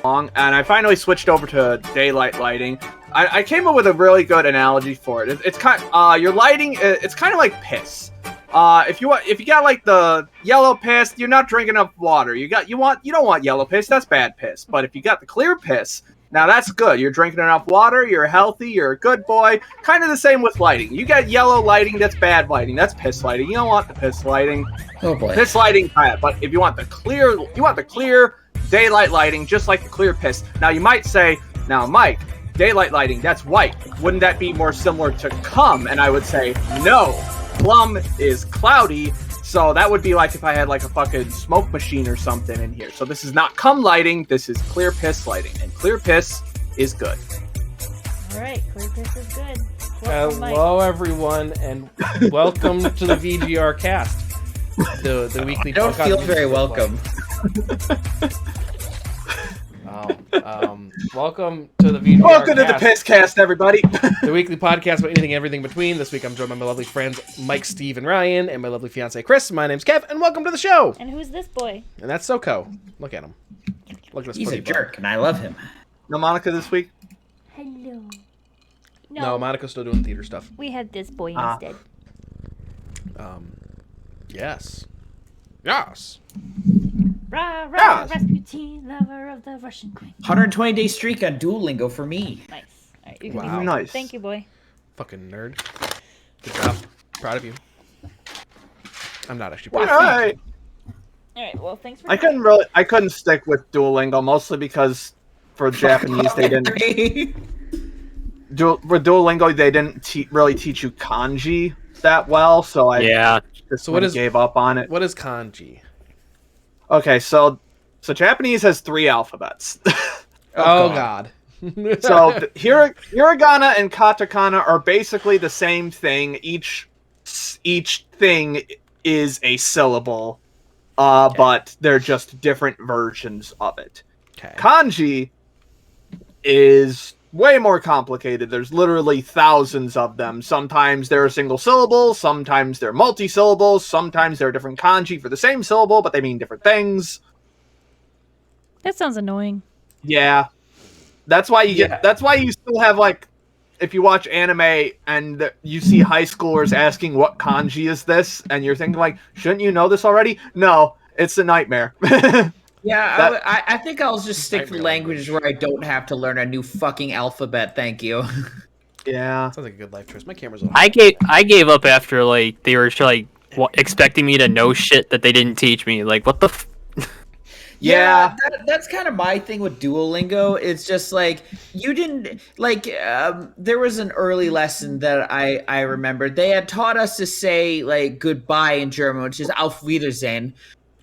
long, and I finally switched over to daylight lighting. I came up with a really good analogy for it. It's kind your lighting. It's kind of like piss. If you got like the yellow piss, you're not drinking enough water. You don't want yellow piss. That's bad piss. But if you got the clear piss, now that's good. You're drinking enough water. You're healthy. You're a good boy. Kind of the same with lighting. You got yellow lighting. That's bad lighting. That's piss lighting. You don't want the piss lighting. Oh boy. Piss lighting, bad. But if you want the clear daylight lighting, just like the clear piss. Now you might say, now Mike, daylight lighting, that's white. Wouldn't that be more similar to cum? And I would say, no. Plum is cloudy, so that would be like if I had like a fucking smoke machine or something in here. So this is not cum lighting, this is clear piss lighting, and clear piss is good. Alright, clear piss is good. Hello everyone, and welcome to the VGRCast, the weekly. I don't feel very welcome. Welcome to the VGRCast. Welcome to the Pisscast, everybody. The weekly podcast about anything and everything between. This week I'm joined by my lovely friends Mike, Steve, and Ryan, and my lovely fiance Chris. My name's Kev, and welcome to the show. And who's this boy? And that's Soko. Look at him. Look at this. He's a jerk, and I love him. No Monica this week? Hello. No, Monica's still doing theater stuff. We had this boy instead. Yes. Yes. Rah, rah, Yes. Rasputin, lover of the Russian queen. 120-day streak on Duolingo for me. Nice. All right, you can Wow. leave. Nice. Thank you, boy. Fucking nerd. Good job. Proud of you. I'm not actually proud. Alright. All right, well, thanks for I couldn't stick with Duolingo, mostly because for Japanese they didn't with Duolingo they didn't really teach you kanji that well, so I just gave up on it. What is kanji? Okay, so Japanese has 3 alphabets. Oh God. So hiragana and katakana are basically the same thing. Each thing is a syllable, but they're just different versions of it. Okay. Kanji is way more complicated. There's literally thousands of them. Sometimes they're a single syllable, sometimes they're multi-syllables, sometimes they're different kanji for the same syllable, but they mean different things. That sounds annoying. Yeah. That's why you still have, like, if you watch anime and you see high schoolers asking what kanji is this, and you're thinking, like, shouldn't you know this already? No, it's a nightmare. Yeah, I think I'll just stick to languages where I don't have to learn a new fucking alphabet, thank you. Yeah. Sounds like a good life choice. My camera's on. I gave up after, like, they were, like, expecting me to know shit that they didn't teach me. Like, what the Yeah, that's kind of my thing with Duolingo. It's just like you didn't like. There was an early lesson that I remembered. They had taught us to say like goodbye in German, which is Auf Wiedersehen.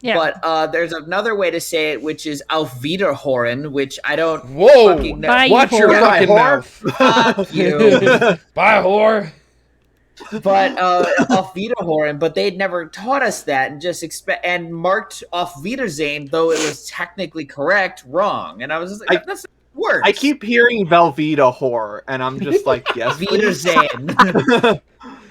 Yeah. But there's another way to say it, which is Auf Wiederhören, which I don't fucking know. Bye, Watch your whore. fucking mouth. Fuck you. Bye, whore. But Auf Wiederhören, but they'd never taught us that, and just and marked Auf Wiedersehen, though it was technically correct, wrong. And I was just like, that's worse. I keep hearing Velveeta whore, and I'm just like, yes, please. Wiedersehen. I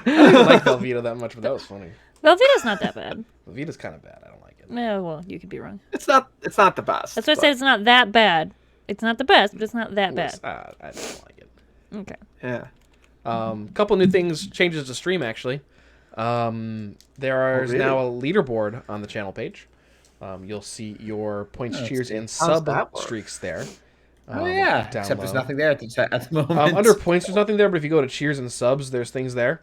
didn't like Velveeta that much, but that was funny. Velveeta's not that bad. Velveeta's kind of bad. I don't like it. No, well, you could be wrong. It's not the best. That's why I said it's not that bad. It's not the best, but it's not that bad. I don't like it. Okay. Yeah. Couple new things, changes to stream actually. There is now a leaderboard on the channel page. You'll see your points, cheers, and sub streaks there. Oh yeah, except there's nothing there at the moment. Under points, there's nothing there, but if you go to cheers and subs, there's things there.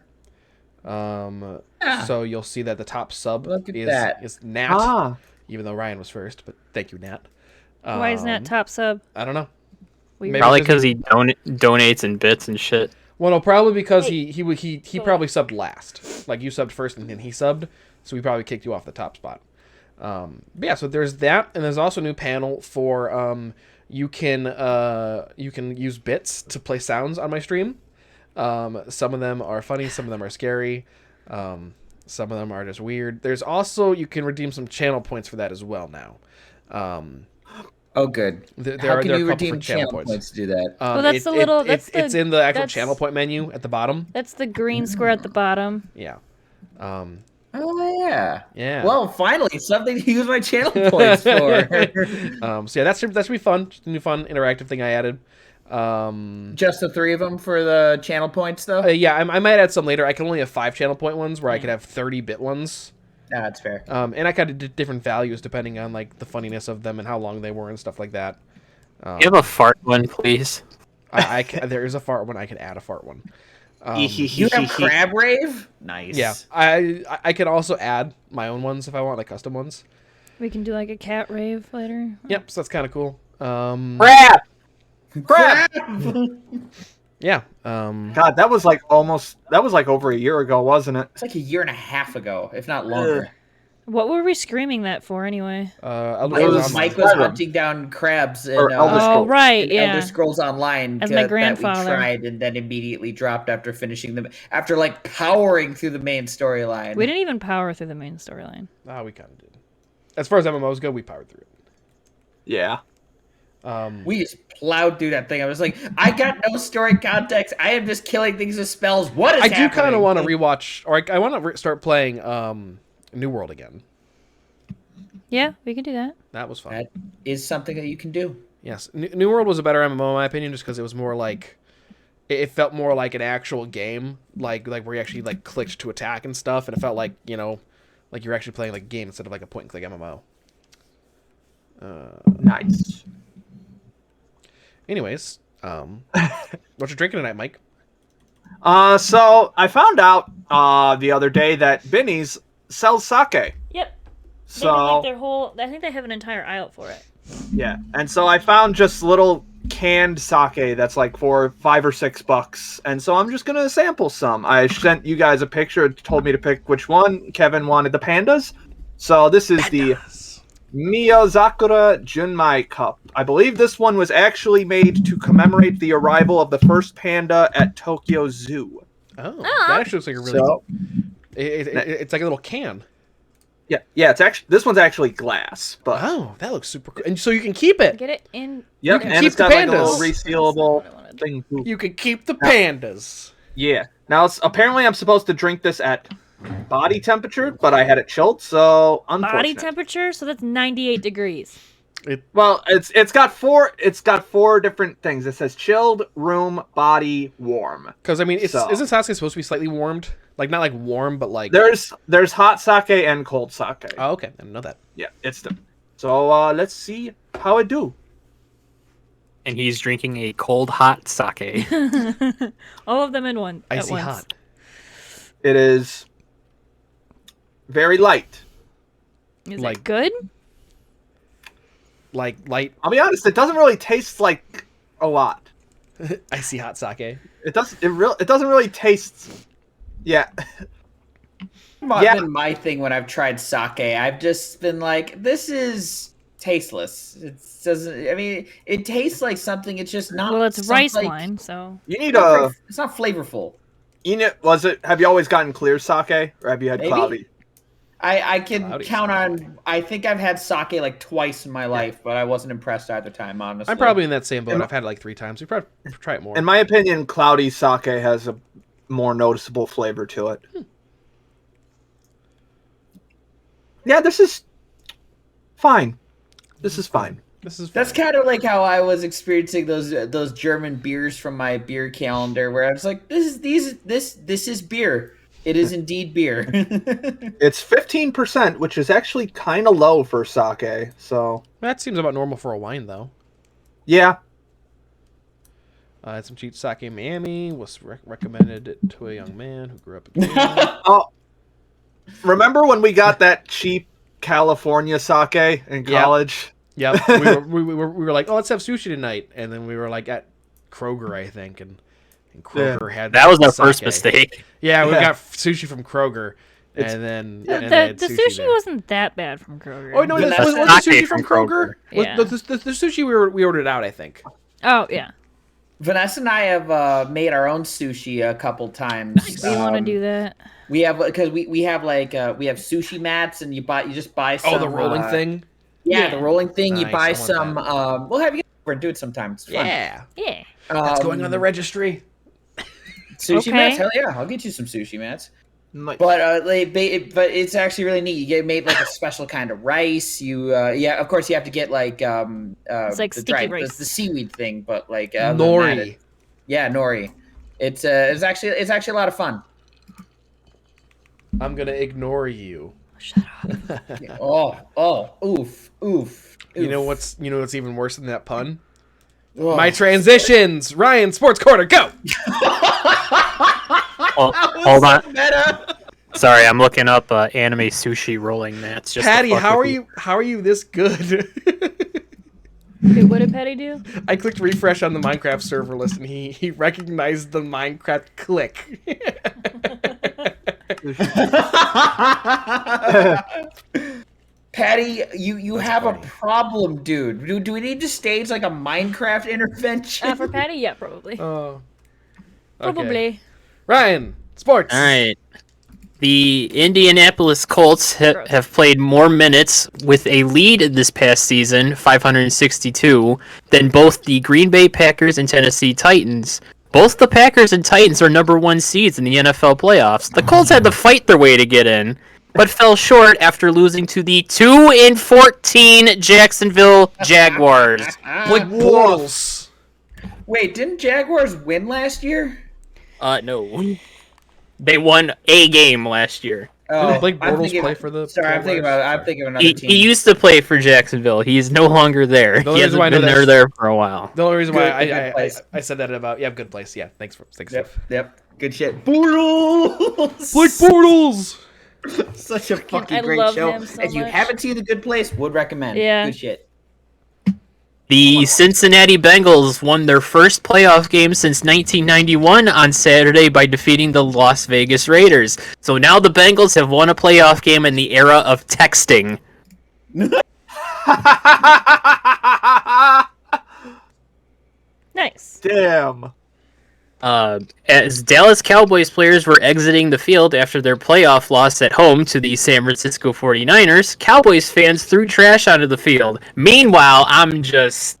So you'll see that the top sub is Nat, even though Ryan was first. But thank you, Nat. Why is Nat top sub? I don't know. Weird. Probably because he donates in bits and shit. Well, no, probably because he probably subbed last. Like you subbed first and then he subbed, so we probably kicked you off the top spot. But yeah, so there's that, and there's also a new panel for you can use bits to play sounds on my stream. Some of them are funny, some of them are scary, some of them are just weird. There's also you can redeem some channel points for that as well now. Oh, good. How can you redeem channel points to do that? Well, that's the little. It's in the actual channel point menu at the bottom. That's the green square at the bottom. Yeah. Oh yeah. Yeah. Well, finally, something to use my channel points for. So yeah, that's gonna be fun. Just a new fun interactive thing I added. Just the 3 of them for the channel points, though. Yeah, I might add some later. I can only have 5 channel point ones, where I could have 30-bit ones. That's fair. And I kind of did different values depending on like the funniness of them and how long they were and stuff like that. You have a fart one, please. There is a fart one. I can add a fart one. You have Crab Rave? Nice. Yeah, I can also add my own ones if I want, like custom ones. We can do like a cat rave later. Yep, so that's kind of cool. Crap! Yeah. God, that was like over a year ago, wasn't it? It's like a year and a half ago, if not longer. What were we screaming that for anyway? Mike was hunting down crabs in, oh, right, in yeah. Elder Scrolls Online As my grandfather. that we tried and then immediately dropped after finishing them, after like powering through the main storyline. We didn't even power through the main storyline. We kind of did. As far as MMOs go, we powered through it. Yeah. We just plowed through that thing. I was like, I got no story context. I am just killing things with spells. What is happening? I do kind of want to rewatch, or I want to start playing New World again. Yeah, we can do that. That was fun. That is something that you can do. Yes, New World was a better MMO in my opinion, just because it was more like, it felt more like an actual game, like where you actually like clicked to attack and stuff, and it felt like like you're actually playing like a game instead of like a point and click MMO. Nice. Anyways, what you drinking tonight, Mike? So I found out the other day that Binny's sells sake. Yep. So they have, like, their whole. I think they have an entire aisle for it. yeah, and so I found just little canned sake that's like for $5 or $6, and so I'm just gonna sample some. I sent you guys a picture, told me to pick which one. Kevin wanted the pandas, so this is the Miyazakura Junmai Cup. I believe this one was actually made to commemorate the arrival of the first panda at Tokyo Zoo. Oh, that actually looks like a really. So, it's like a little can. Yeah. It's actually, this one's actually glass, but that looks super cool. And so you can keep it. Get it in. yep, can and keep it's got the like a little pandas. resealable thing. You can keep the pandas. Yeah. Now, apparently, I'm supposed to drink this at body temperature, but I had it chilled, so Body unfortunate. temperature, so that's 98 degrees. Well, it's got four different things. It says chilled, room, body, warm. Because I mean, isn't sake supposed to be slightly warmed? Like not like warm, but like there's hot sake and cold sake. Oh, okay, I didn't know that. Yeah, it's them. So let's see how it do. And he's drinking a cold hot sake. All of them in one. Icy at once. hot. It is very light. Is Like- it good? Like light I'll be honest, it doesn't really taste like a lot. icy hot sake. It doesn't really taste. Yeah. It's been my thing when I've tried sake. I've just been like, this is tasteless. It doesn't. I mean, it tastes like something. It's just not. Well, it's rice like, wine, so. You need It's not flavorful. Have you always gotten clear sake, or have you had Maybe. cloudy? I can Cloudy count sake. on. I think I've had sake like twice in my life, but I wasn't impressed either time. Honestly, I'm probably in that same boat. I've had it like 3 times. We probably try it more. In my opinion, cloudy sake has a more noticeable flavor to it. Yeah, this is fine. This is fine. That's kind of like how I was experiencing those German beers from my beer calendar, where I was like, this is beer. It is indeed beer. It's 15%, which is actually kind of low for sake. So That seems about normal for a wine, though. yeah, I had some cheap sake in Miami. Was recommended it to a young man who grew up in oh, remember when we got that cheap California sake in college? Yep. we were like, oh, let's have sushi tonight, and then we were like at Kroger, I think, and Kroger had That was our sake. first mistake. Yeah, we Yeah. got sushi from Kroger, and then and they The had sushi there. wasn't that bad from Kroger. Oh no, Vanessa was the sake sushi from from Kroger? Kroger. Was the sushi we ordered out, I think. Oh, yeah. Vanessa and I have made our own sushi a couple times. Do you want to do that? We have because we have like we have sushi mats, and you just buy some. Oh, the rolling thing. Yeah, Yeah. the rolling thing. You Nice, buy I some. want We'll have you over and do it sometime. It's fun. Yeah, Yeah. that's going on the registry. Sushi Okay. mats. Hell yeah, I'll get you some sushi mats. Nice. But but it's actually really neat. You get made like a special kind of rice. Of course you have to get like It's like sticky rice. the seaweed thing. But like Nori. Nori. It's actually a lot of fun. I'm gonna ignore you. Shut up. Oof. You know what's even worse than that pun? Oh. My transitions. Ryan, Sports Corner, go. Oh, hold on. Sorry, I'm looking up anime sushi rolling mats. Just Patty, how are you this good? Wait, what did Patty do? I clicked refresh on the Minecraft server list, and he recognized the Minecraft click. Patty, you have a problem, dude. Do we need to stage like a Minecraft intervention? For Patty, yeah, probably. Oh, Probably. Ryan, sports. All right. The Indianapolis Colts have played more minutes with a lead this past season, 562, than both the Green Bay Packers and Tennessee Titans. Both the Packers and Titans are number 1 seeds in the NFL playoffs. The Colts had to fight their way to get in, but fell short after losing to the 2-14 Jacksonville Jaguars. Blake Bortles. Wait, didn't Jaguars win last year? No. They won a game last year. Didn't Blake Bortles play for the? Sorry, I'm thinking of another team. He used to play for Jacksonville. He's no longer there. He hasn't been there for a while. The only reason why Good I said that about good place. Yeah, thanks. Yep. Good shit. Bortles. Blake Bortles. Such a fucking I great love show. him so If you much. haven't seen The Good Place, would recommend. Yeah. Good shit. The Cincinnati Bengals won their first playoff game since 1991 on Saturday by defeating the Las Vegas Raiders. So now the Bengals have won a playoff game in the era of texting. Nice. Damn. As Dallas Cowboys players were exiting the field after their playoff loss at home to the San Francisco 49ers, Cowboys fans threw trash onto the field. Meanwhile, I'm just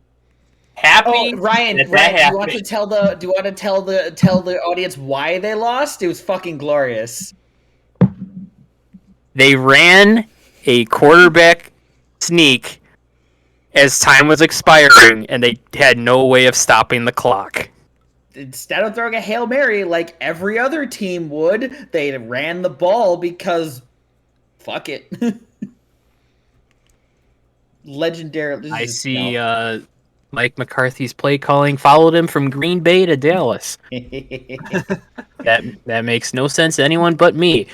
happy. Oh, Ryan, that do you happened. want to tell the audience why they lost? It was fucking glorious. They ran a quarterback sneak as time was expiring, and they had no way of stopping the clock. Instead of throwing a Hail Mary like every other team would, they ran the ball because fuck it. Legendary. I see Mike McCarthy's play calling followed him from Green Bay to Dallas. That makes no sense to anyone but me.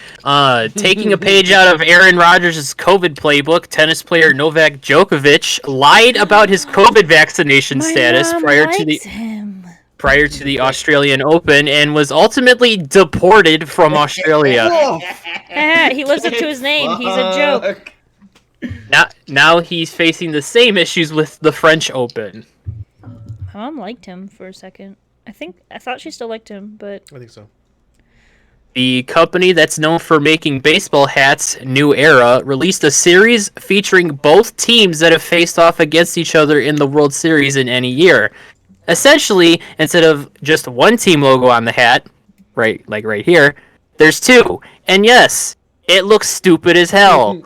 Taking a page out of Aaron Rodgers' COVID playbook, tennis player Novak Djokovic lied about his COVID vaccination status prior to the Australian Open and was ultimately deported from Australia. He lives up to his name. He's a joke. Now he's facing the same issues with the French Open. My mom liked him for a second. I thought she still liked him, but I think so. The company that's known for making baseball hats, New Era, released a series featuring both teams that have faced off against each other in the World Series in any year. Essentially, instead of just one team logo on the hat, right here, there's two. And yes, it looks stupid as hell.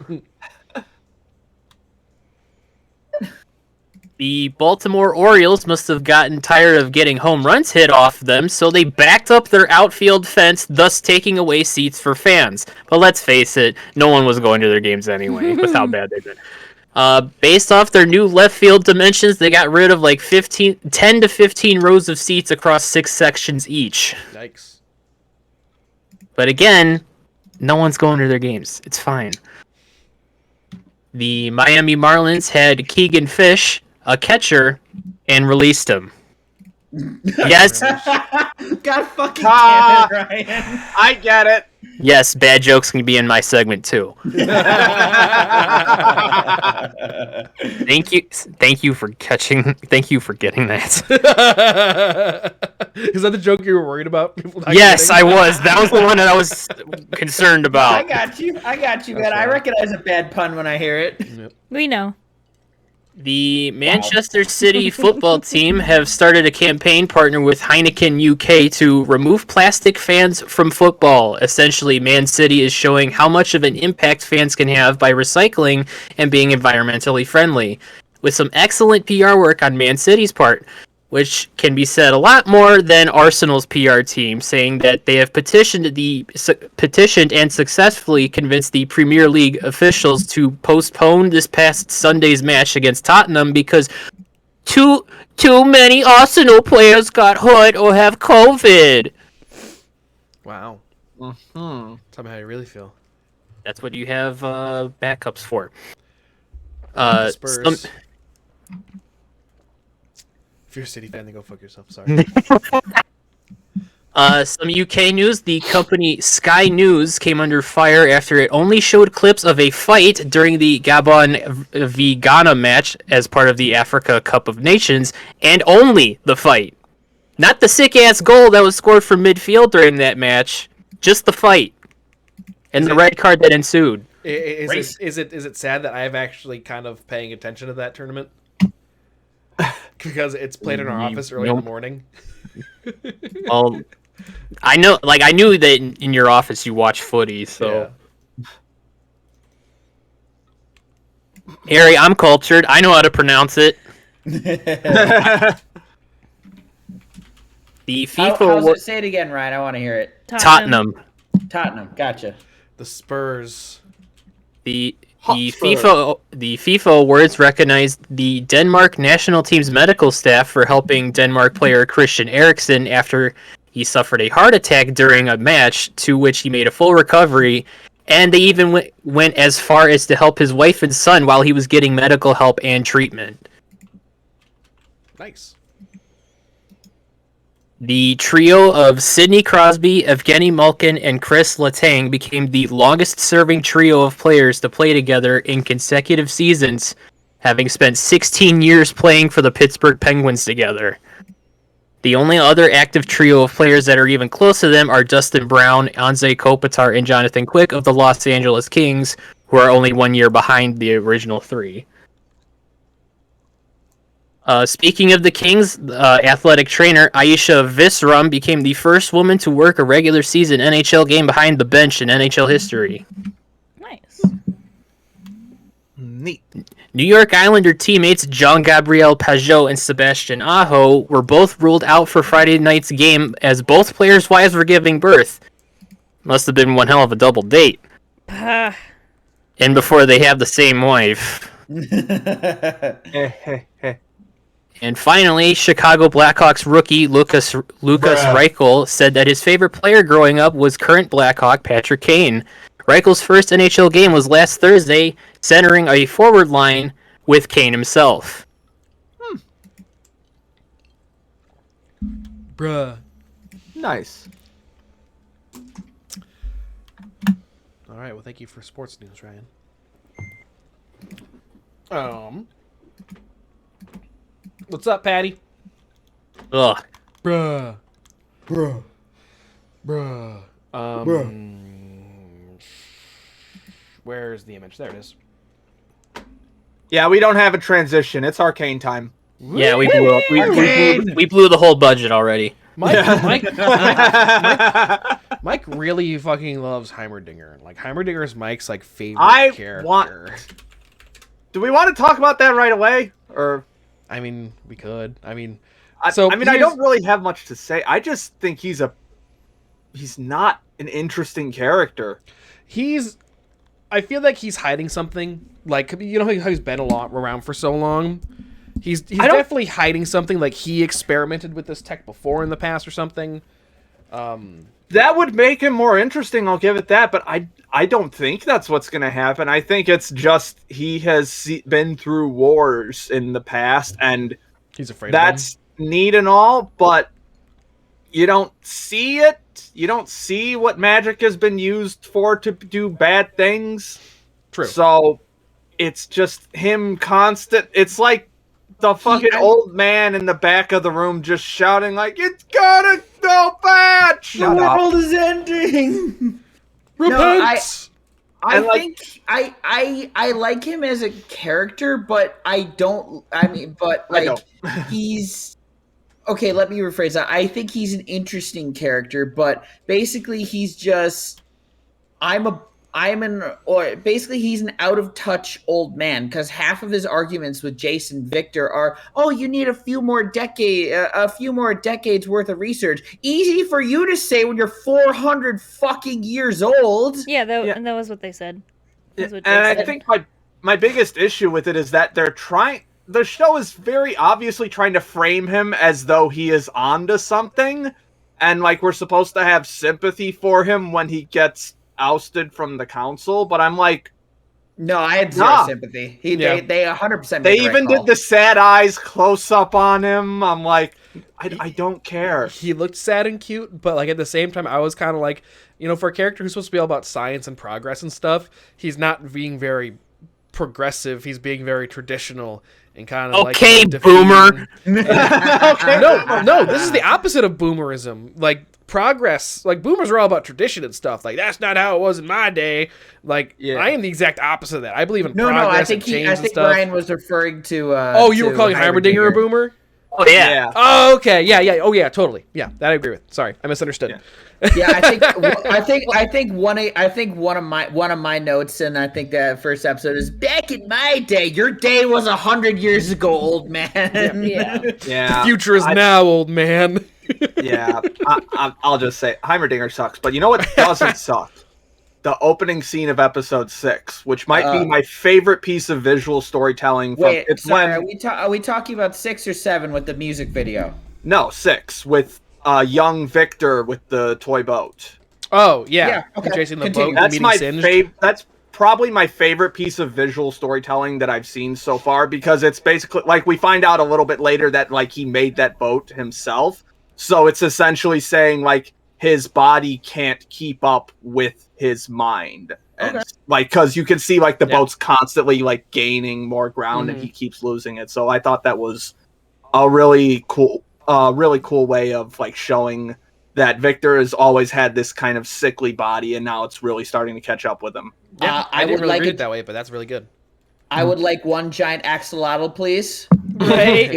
The Baltimore Orioles must have gotten tired of getting home runs hit off them, so they backed up their outfield fence, thus taking away seats for fans. But let's face it, no one was going to their games anyway, with how bad they've been. Based off their new left field dimensions, they got rid of like 10 to 15 rows of seats across 6 sections each. Yikes. But again, no one's going to their games. It's fine. The Miami Marlins had Keegan Fish, a catcher, and released him. Yes. God fucking damn it, Ryan. I get it. Yes, bad jokes can be in my segment too. Thank you for catching. Thank you for getting that. Is that the joke you were worried about? People not Yes, getting? I was. That was the one that I was concerned I about. got you, man. I recognize a bad pun when I hear it. we know. The Manchester City football team have started a campaign partner with Heineken UK to remove plastic fans from football. Essentially, Man City is showing how much of an impact fans can have by recycling and being environmentally friendly. With some excellent PR work on Man City's part, which can be said a lot more than Arsenal's PR team, saying that they have petitioned and successfully convinced the Premier League officials to postpone this past Sunday's match against Tottenham because too many Arsenal players got hurt or have COVID. Wow. Mm-hmm. Tell me how you really feel. That's what you have backups for. Spurs. If you're a City fan, then go fuck yourself. Sorry. Some UK news. The company Sky News came under fire after it only showed clips of a fight during the Gabon v Ghana match as part of the Africa Cup of Nations, and only the fight. Not the sick-ass goal that was scored from midfield during that match. Just the fight. And the red card that ensued. Is it sad that I've actually kind of paying attention to that tournament? Because it's played in our office early in the morning. Well, I knew that in your office you watch footy, so. Yeah. Harry, I'm cultured. I know how to pronounce it. The FIFA. Say it again, Ryan. I want to hear it. Tottenham. Gotcha. The Spurs. The FIFA awards recognized the Denmark national team's medical staff for helping Denmark player Christian Eriksen after he suffered a heart attack during a match, to which he made a full recovery, and they even went as far as to help his wife and son while he was getting medical help and treatment. Nice. The trio of Sidney Crosby, Evgeny Malkin, and Chris Letang became the longest-serving trio of players to play together in consecutive seasons, having spent 16 years playing for the Pittsburgh Penguins together. The only other active trio of players that are even close to them are Dustin Brown, Anze Kopitar, and Jonathan Quick of the Los Angeles Kings, who are only 1 year behind the original three. Speaking of the Kings, athletic trainer Aisha Visram became the first woman to work a regular season NHL game behind the bench in NHL history. Nice. Neat. New York Islander teammates Jean-Gabriel Pageau and Sebastian Aho were both ruled out for Friday night's game as both players' wives were giving birth. Must have been one hell of a double date. And before they have the same wife. And finally, Chicago Blackhawks rookie Lucas Reichel said that his favorite player growing up was current Blackhawk Patrick Kane. Reichel's first NHL game was last Thursday, centering a forward line with Kane himself. Bruh. Nice. All right, well, thank you for sports news, Ryan. What's up, Patty? Ugh. Bruh. Where's the image? There it is. Yeah, we don't have a transition. It's arcane time. Yeah, we blew up. We blew the whole budget already. Mike really fucking loves Heimerdinger. Like, Heimerdinger's Mike's like favorite character. Do we want to talk about that right away, or? I mean, we could. I don't really have much to say. I just think he's not an interesting character. I feel like he's hiding something. Like, you know how he's been around for so long? He's definitely hiding something. Like, he experimented with this tech before in the past or something. That would make him more interesting, I'll give it that, but I don't think that's what's going to happen. I think it's just he has been through wars in the past, and he's afraid that's neat and all, but you don't see it. You don't see what magic has been used for to do bad things. True. So it's just him constant. It's like the fucking old man in the back of the room just shouting like, "It's gonna go bad! Shut up. The world is ending!" Repent! I think I like him as a character, but I don't. I mean, but like he's okay. Let me rephrase that. I think he's an interesting character, but basically he's just basically he's an out of touch old man because half of his arguments with Jason Victor are, oh, you need a few more decades worth of research. Easy for you to say when you're 400 fucking years old. Yeah, and that was what they said. And I think my biggest issue with it is that the show is very obviously trying to frame him as though he is onto something, and like we're supposed to have sympathy for him when he gets ousted from the council, but I'm like, no, I had zero sympathy. They 100%. They even did the sad eyes close up on him. I'm like, I don't care. He looked sad and cute, but like at the same time, I was kind of like, for a character who's supposed to be all about science and progress and stuff, he's not being very progressive. He's being very traditional and kind of boomer. No, this is the opposite of boomerism. Like progress, like boomers are all about tradition and stuff. Like that's not how it was in my day. Like I am the exact opposite of that. I believe in progress and change and stuff. Ryan was referring to. You were calling Heimerdinger a boomer? Oh yeah. Oh okay. Yeah. Oh yeah. Totally. Yeah, that I agree with. Sorry, I misunderstood. Yeah, I think one of my notes, and I think that first episode is back in my day. Your day was 100 years ago, old man. Yeah. The future is now, old man. Yeah, I'll just say Heimerdinger sucks. But you know what doesn't suck? The opening scene of episode 6, which might be my favorite piece of visual storytelling. Are we talking about 6 or 7 with the music video? No, 6 with young Victor with the toy boat. Oh yeah, okay. Chasing the boat. That's my That's probably my favorite piece of visual storytelling that I've seen so far, because it's basically like we find out a little bit later that like he made that boat himself. So it's essentially saying like his body can't keep up with his mind. And like, cause you can see like the boat's constantly like gaining more ground and he keeps losing it. So I thought that was a really cool way of like showing that Victor has always had this kind of sickly body and now it's really starting to catch up with him. Yeah, I didn't really read it that way, but that's really good. I would like one giant axolotl, please. Right.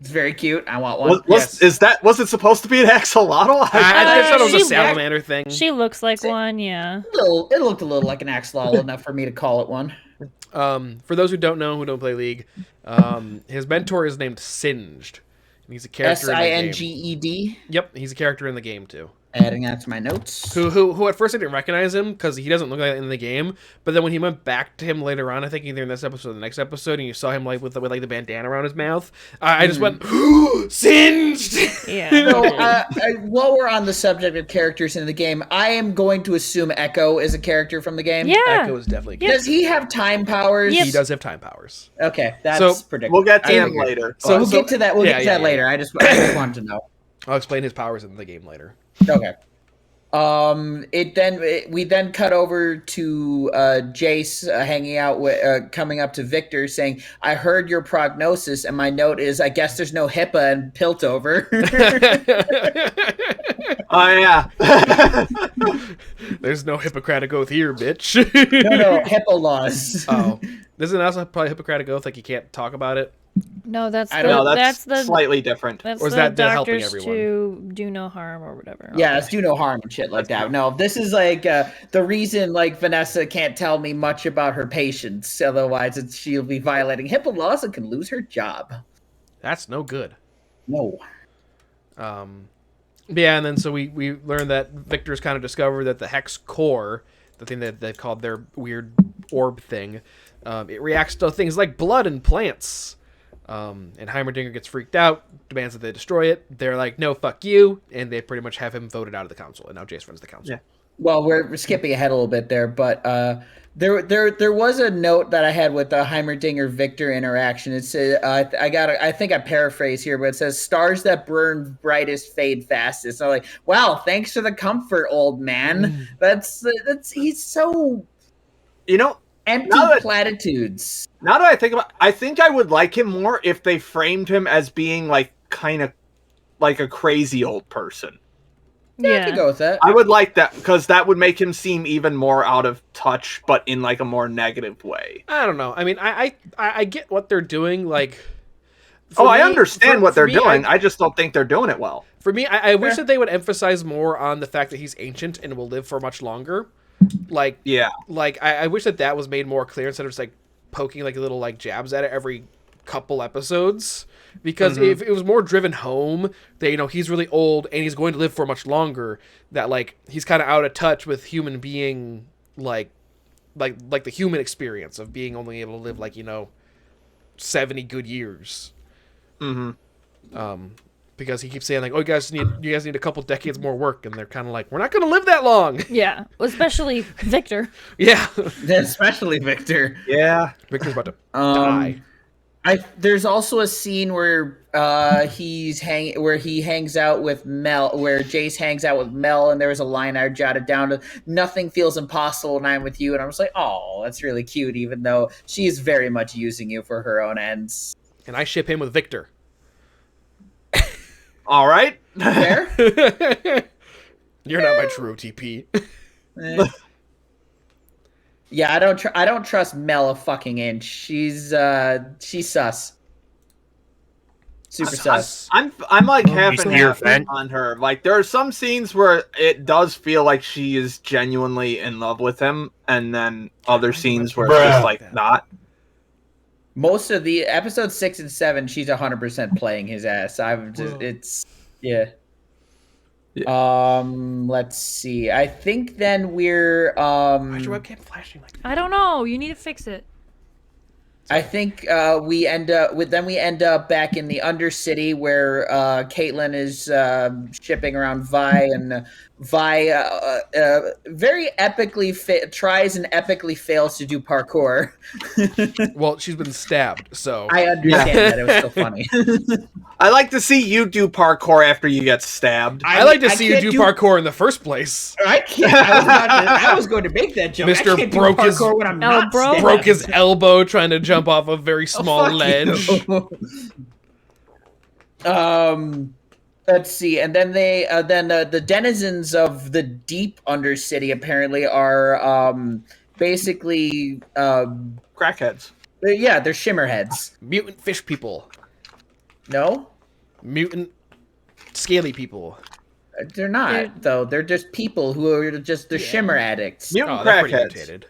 It's very cute. I want one. Was it supposed to be an axolotl? I thought it was a salamander thing. She looks like one, yeah. It looked a little like an axolotl enough for me to call it one. For those who don't know, who don't play League, his mentor is named Singed. And he's a character in the game. Singed? Yep, he's a character in the game too. Adding that to my notes. Who at first I didn't recognize him because he doesn't look like that in the game. But then when he went back to him later on, I think either in this episode or the next episode, and you saw him like with like the bandana around his mouth, I just went Singed. Yeah. So, while we're on the subject of characters in the game, I am going to assume Echo is a character from the game. Yeah. Echo is definitely. Yep. Does he have time powers? He does have time powers. Okay, that's predictable. We'll get to him later. So we'll get to that. We'll get to that later. I just wanted to know. I'll explain his powers in the game later. Okay. We then cut over to Jace hanging out with coming up to Victor saying, "I heard your prognosis," and my note is, "I guess there's no HIPAA and Piltover." Oh yeah. There's no Hippocratic oath here, bitch. No, HIPAA laws. Oh, isn't it also probably Hippocratic oath? Like you can't talk about it. No, that's that's slightly different. That's or is the that helping doctors everyone? to do no harm or whatever. Yeah, it's do no harm and shit like that. No, this is like the reason like Vanessa can't tell me much about her patients. Otherwise, she'll be violating HIPAA laws and can lose her job. That's no good. No. Yeah, and then so we learned that Victor's kind of discovered that the Hex core, the thing that they've called their weird orb thing, it reacts to things like blood and plants. And Heimerdinger gets freaked out, demands that they destroy it. They're like, no, fuck you. And they pretty much have him voted out of the council. And now Jace runs the council. Yeah. Well, we're skipping ahead a little bit there, but there was a note that I had with the Heimerdinger Victor interaction. It says, I think I paraphrase here, but it says, "Stars that burn brightest fade fastest." So I'm like, wow, thanks for the comfort, old man. That's he's so empty platitudes. Now that I think about it, I think I would like him more if they framed him as being like kind of like a crazy old person. Yeah, I could go with that. I would like that because that would make him seem even more out of touch, but in like a more negative way. I don't know. I mean, I get what they're doing. Like, I understand what they're doing. I just don't think they're doing it well. For me, I wish that they would emphasize more on the fact that he's ancient and will live for much longer. Like, I wish that was made more clear instead of just like poking like little like jabs at it every couple episodes. Because if it was more driven home that, he's really old and he's going to live for much longer, that like he's kind of out of touch with human being, like the human experience of being only able to live like 70 good years. Because he keeps saying like, oh, you guys need a couple decades more work, and they're kind of like, we're not going to live that long. Yeah, especially Victor. Yeah, especially Victor. Yeah, Victor's about to die. There's also a scene where he hangs out with Mel, where Jace hangs out with Mel, and there was a line I jotted down: "Nothing feels impossible when I'm with you," and I was like, "Oh, that's really cute," even though she's very much using you for her own ends. And I ship him with Victor. All right, fair. You're not my true OTP. Yeah, I don't trust Mel a fucking inch. She's sus. Super sus. I'm like half and half on her. Like there are some scenes where it does feel like she is genuinely in love with him, and then other scenes where it's just like not. Most of the episodes 6 and 7, she's 100% playing his ass. Let's see. I think then we're Why's your webcam flashing like that? I don't know. You need to fix it. I think we end up back in the Undercity where Caitlin is shipping around Vi, and Vi very epically tries and epically fails to do parkour. Well, she's been stabbed, so I understand that. It was still funny. I like to see you do parkour after you get stabbed. I like to see you do parkour in the first place. I can't. I was going to make that joke. Mr. broke his elbow trying to jump off a very small ledge. Let's see, and then the denizens of the deep Undercity apparently are basically crackheads. Yeah, they're shimmerheads. Mutant fish people. No? Mutant scaly people. They're not, though. They're just people who are just shimmer addicts. Mutant crackheads.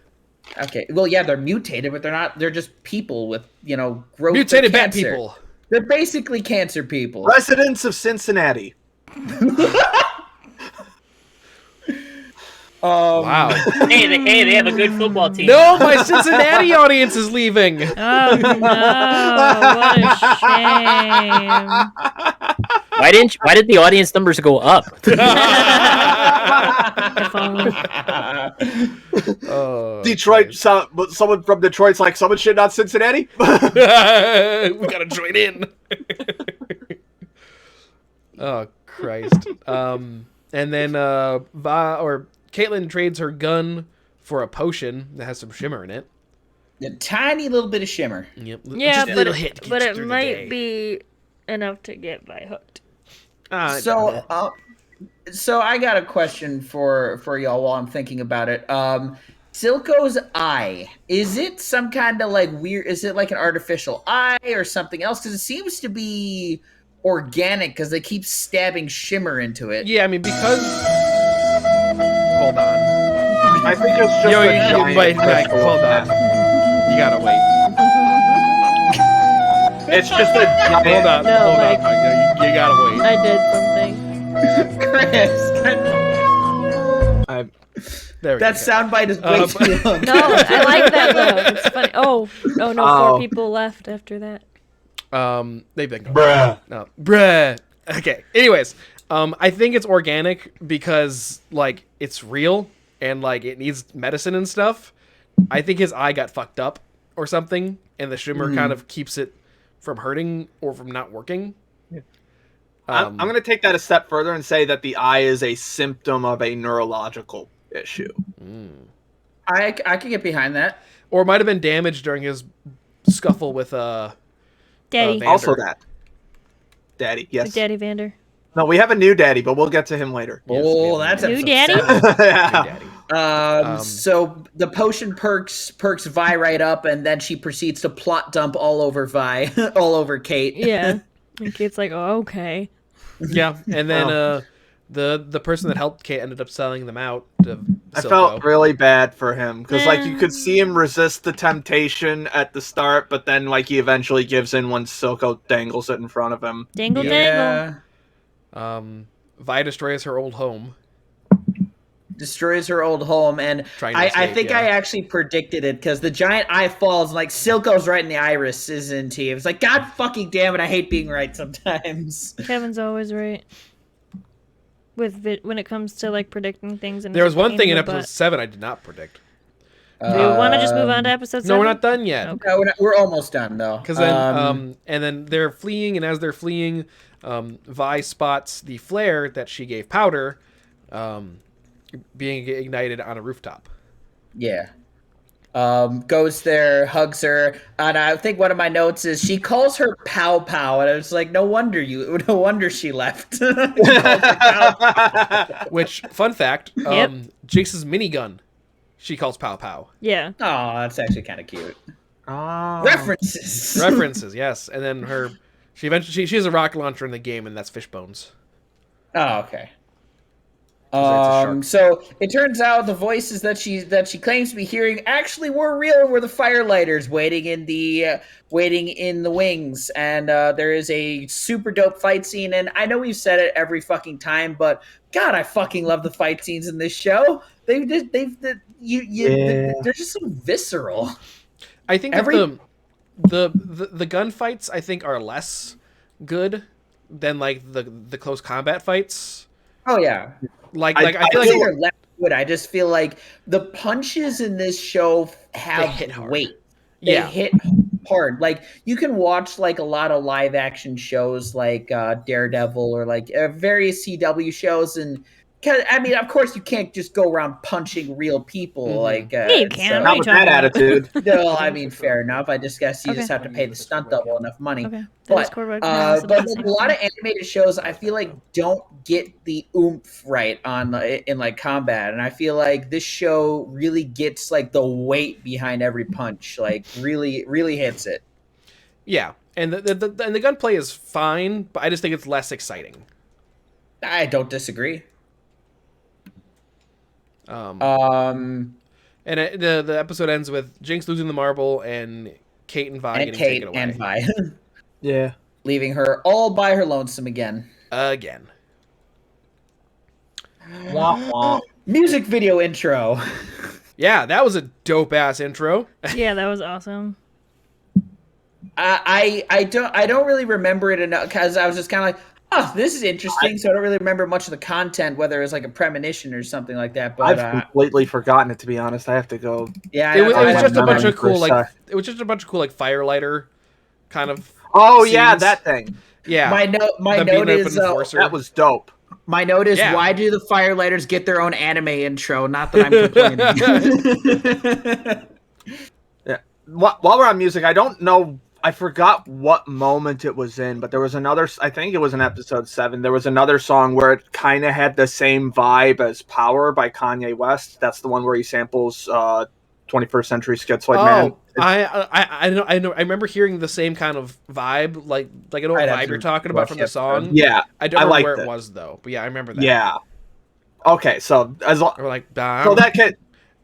Okay. Well, yeah, they're mutated, but they're not. They're just people with, growth. Mutated bat people. They're basically cancer people. Residents of Cincinnati. Wow. Hey, they have a good football team. No, my Cincinnati audience is leaving. Oh no! What a shame. Why did the audience numbers go up? If only. Detroit. Someone from Detroit's like, someone shit on Cincinnati. We gotta join in. Oh Christ. And then Caitlin trades her gun for a potion that has some shimmer in it. A tiny little bit of shimmer. Yep. Yeah, just a little hit. But it might be enough to get Vi hooked. So I got a question for y'all while I'm thinking about it. Silco's eye, is it some kind of like weird? Is it like an artificial eye or something else? Because it seems to be organic because they keep stabbing shimmer into it. Yeah, I mean because. Hold on. I think it's just hold on. You gotta wait. It's just a giant... Hold on. No, hold like, on. You gotta wait. I did something. Chris, there we that go. soundbite is way too long. No, I like that though. It's funny. Oh no, 4 people left after that. They've been gone. Bruh. No, bruh. Okay. Anyways, I think it's organic because like it's real and like it needs medicine and stuff. I think his eye got fucked up or something, and the shimmer kind of keeps it from hurting or from not working. Yeah. I'm going to take that a step further and say that the eye is a symptom of a neurological issue. I could get behind that. Or it might have been damaged during his scuffle with Daddy. Also that. Daddy, yes. Daddy Vander. No, we have a new daddy, but we'll get to him later. Oh, that's New episode daddy? 7. Yeah. Daddy. So the potion perks Vi right up, and then she proceeds to plot dump all over Vi, all over Kate. Yeah. And Kate's like, oh, okay. Yeah, and then the person that helped Kate ended up selling them out to I Silco. felt really bad for him because like you could see him resist the temptation at the start, but then like he eventually gives in when Silco dangles it in front of him. Dangle dangle. Vi destroys her old home. Destroys her old home, and Trying to I escape, think yeah. I actually predicted it because the giant eye falls, and like Silco's right in the iris, isn't he? It's like, God fucking damn it, I hate being right sometimes. Kevin's always right. When it comes to like predicting things, and There was one pain thing in the episode butt. 7 I did not predict. Do you want to just move on to episode 7? No, we're not done yet. Okay. No, we're almost done though. Because then, and then they're fleeing, and as they're fleeing, Vi spots the flare that she gave Powder, being ignited on a rooftop. Yeah. Goes there, hugs her, and I think one of my notes is she calls her Pow Pow, and I was like, no wonder she left. She calls her Pow Pow. Which, fun fact, Yep. Jinx's minigun, she calls Pow Pow. Yeah. Oh, that's actually kind of cute. Oh. References. References, yes. And then she eventually she has a rocket launcher in the game, and that's Fishbones. Oh, okay. It's a shark. So it turns out the voices that she claims to be hearing actually were real. Were the firelighters waiting in the wings, and there is a super dope fight scene. And I know we've said it every fucking time, but God, I fucking love the fight scenes in this show. They're just so visceral. I think that the gunfights I think are less good than like the close combat fights. Oh yeah. I I feel like they're less good. I just feel like the punches in this show have hit hard. weight. They Yeah. hit hard. Like you can watch like a lot of live action shows like Daredevil or like various CW shows, and I mean, of course, you can't just go around punching real people. Mhm. Like Yeah, you can. Not with that attitude. No, I mean, fair enough. I just guess you Okay. just have to pay the stunt double enough money. Okay. But like, a lot of animated shows, I feel like don't get the oomph right in like combat, and I feel like this show really gets like the weight behind every punch, like really, really hits it. yeah, and the gunplay is fine, but I just think it's less exciting. I don't disagree. And the episode ends with Jinx losing the marble and Kate and Vi And getting Kate taken away and Vi, Yeah. leaving her all by her lonesome again. again. Wah, wah. Music video intro. Yeah, that was a dope ass intro. Yeah, that was awesome. I don't really remember it enough because I was just kind of like, oh, this is interesting. So I don't really remember much of the content, whether it was like a premonition or something like that. But I've completely forgotten it, to be honest. I have to go. yeah, It was just a remember bunch of for a cool like sec. it was just a bunch of cool like firelighter kind of. Oh yeah, scenes. that thing. Yeah, my note them beating is up an enforcer. That was dope. my note is Yeah. why do the firelighters get their own anime intro? Not that I'm complaining. Yeah. While we're on music, I don't know. I forgot what moment it was in, but there was another. I think it was in episode 7. There was another song where it kind of had the same vibe as "Power" by Kanye West. That's the one where he samples 21st Century Schizoid Man. I know. I remember hearing the same kind of vibe, like an old I'd have vibe to you're talking about from the watch that song. Yeah, I don't I remember liked where it it. was though, but yeah, I remember that. yeah. Okay, so Or like so that kid.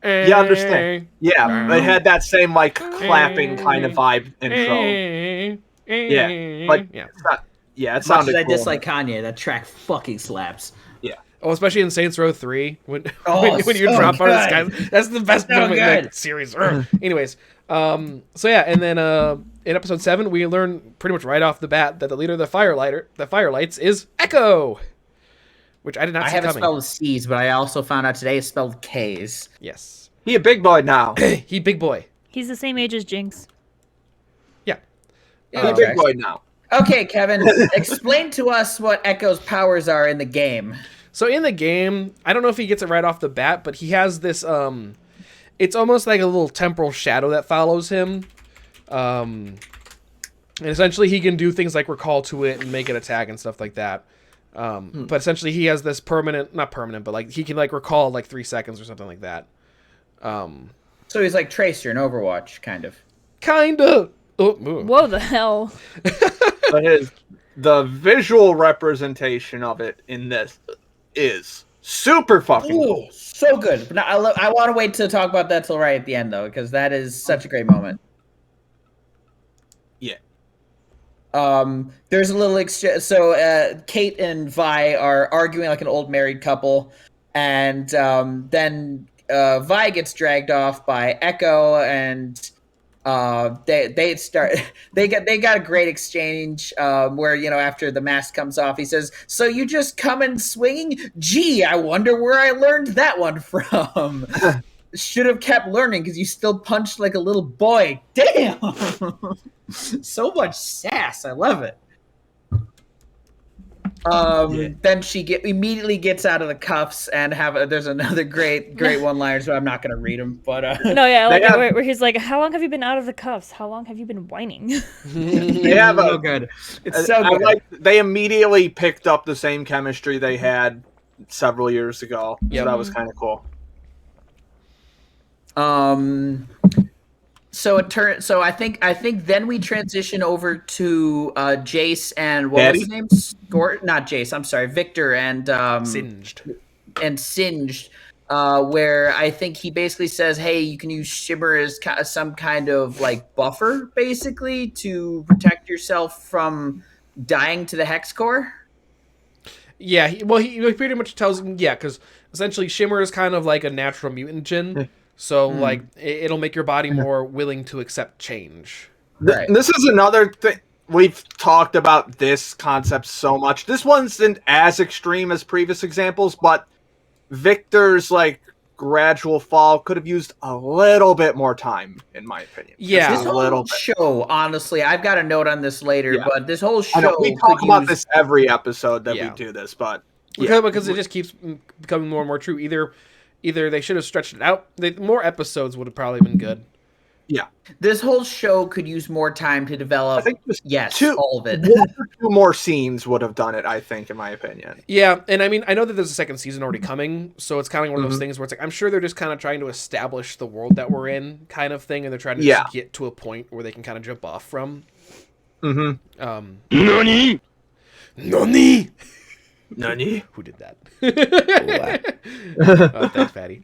You understand? Yeah, it had that same like clapping kind of vibe intro. Yeah, but yeah. it's not, yeah, it Much as sounded I cool. dislike Kanye, that track fucking slaps. Oh, especially in Saints Row 3 when Oh, when you so drop on this good. guy. That's the best So moment in the good. series. Anyways, so yeah, and then in episode 7 we learn pretty much right off the bat that the leader of the Firelights is Echo, which I did not I see have it coming. spelled with C's, but I also found out today it's spelled K's. Yes, He a big boy now. he big boy. He's the same age as Jinx. Yeah, He a big boy now. Okay, Kevin, explain to us what Echo's powers are in the game. So in the game, I don't know if he gets it right off the bat, but he has this it's almost like a little temporal shadow that follows him. And essentially he can do things like recall to it and make it attack and stuff like that. But essentially, he has this not permanent, but like he can like recall like 3 seconds or something like that. So he's like Tracer in Overwatch, kind of. Kinda. Oh, Whoa, the hell! But the visual representation of it in this is super fucking cool. So good. But I want to wait to talk about that till right at the end, though, because that is such a great moment. Yeah. There's a little exchange. So Kate and Vi are arguing like an old married couple, and then Vi gets dragged off by Echo, and they got a great exchange where after the mask comes off, he says, "So you just come in swinging? Gee, I wonder where I learned that one from." Should have kept learning because you still punched like a little boy. Damn. So much sass. I love it. Then she immediately gets out of the cuffs and there's another great one-liner, so I'm not going to read them. But No, yeah, like where he's like, "How long have you been out of the cuffs? How long have you been whining?" They have so good. It's so good. They immediately picked up the same chemistry they had several years ago. Yeah, so that was kind of cool. So I think then we transition over to Jace and what Daddy? was his name? Not Jace. I'm sorry, Victor and Singed. Where I think he basically says, "Hey, you can use Shimmer as some kind of like buffer, basically, to protect yourself from dying to the Hex Core." Yeah, he pretty much tells him, because essentially Shimmer is kind of like a natural mutant gin. So, like, it'll make your body more willing to accept change. Right. This is another thing. We've talked about this concept so much. This one isn't as extreme as previous examples, but Victor's, like, gradual fall could have used a little bit more time, in my opinion. Yeah. This whole show, honestly, I've got a note on this later, but this whole show... we talk about this every episode that we do this, but... Because it just keeps becoming more and more true. Either they should have stretched it out. More episodes would have probably been good. Yeah. This whole show could use more time to develop. I think all of it. 1 or 2 more scenes would have done it, I think, in my opinion. Yeah, and I mean, I know that there's a second season already coming, so it's kind of one of those things where it's like, I'm sure they're just kind of trying to establish the world that we're in kind of thing, and they're trying to just get to a point where they can kind of jump off from. Nani? Who did that? Thanks, Patty.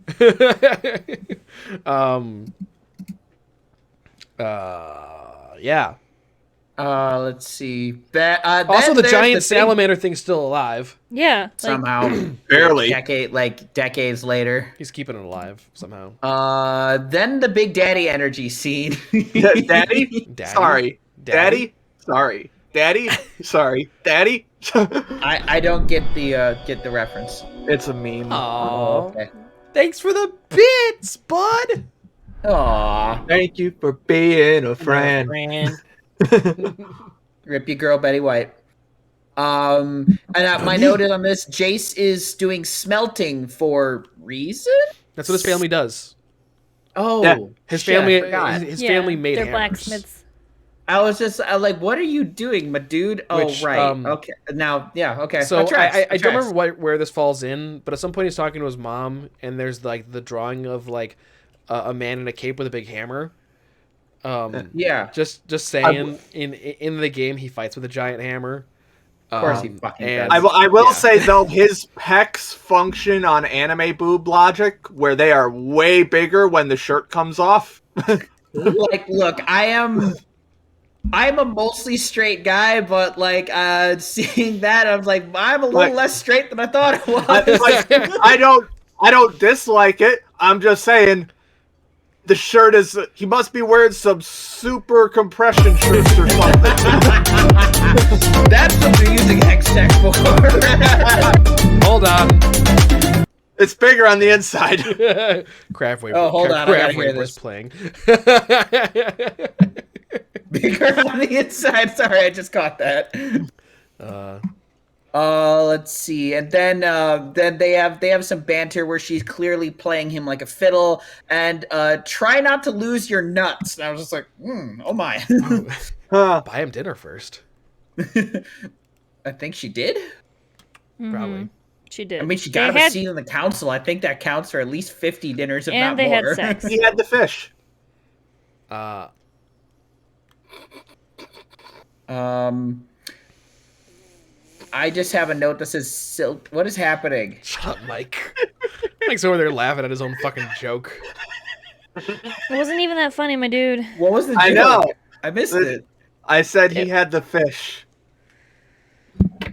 Let's see. Also, the giant salamander thing's still alive. Yeah. Somehow. Barely. Decades later. He's keeping it alive somehow. Then the Big Daddy energy scene. Daddy? Sorry. Daddy? Sorry. Daddy? Sorry. Daddy? I don't get the reference. It's a meme. Aww. Okay. Thanks for the bits, bud. Aww. Thank you for being a friend. Rip your girl, Betty White. And my note is on this: Jace is doing smelting for reason. That's what his family does. Oh, yeah. His family made they're hammers. blacksmiths. I was just like, "What are you doing, my dude?" Oh, right. Okay. Now, yeah. Okay. So I don't remember where this falls in, but at some point he's talking to his mom, and there's like the drawing of like a man in a cape with a big hammer. Just saying, in the game he fights with a giant hammer. Of course he fucking does. I will say though, his pecs function on anime boob logic, where they are way bigger when the shirt comes off. Like, look, I'm a mostly straight guy, but like seeing that, I was like, I'm a little less straight than I thought it was. I don't dislike it. I'm just saying. The shirt is... He must be wearing some super compression shirts or something. That's what they're using X-Tech for. Hold on. It's bigger on the inside. Craftwave. Oh, hold on. I gotta hear this. Playing. Bigger on the inside. Sorry, I just caught that. Let's see, and then they have some banter where she's clearly playing him like a fiddle, and try not to lose your nuts. And I was just like, oh my. Buy him dinner first. I think she did. Probably. She did. I mean, she They got a had- seat in the council. I think that counts for at least 50 dinners, if And not they had more. sex. He had the fish. I just have a note that says silk. What is happening? Shut up, Mike. Mike's over there laughing at his own fucking joke. It wasn't even that funny, my dude. What was the joke? I know. I missed it. I said he had the fish.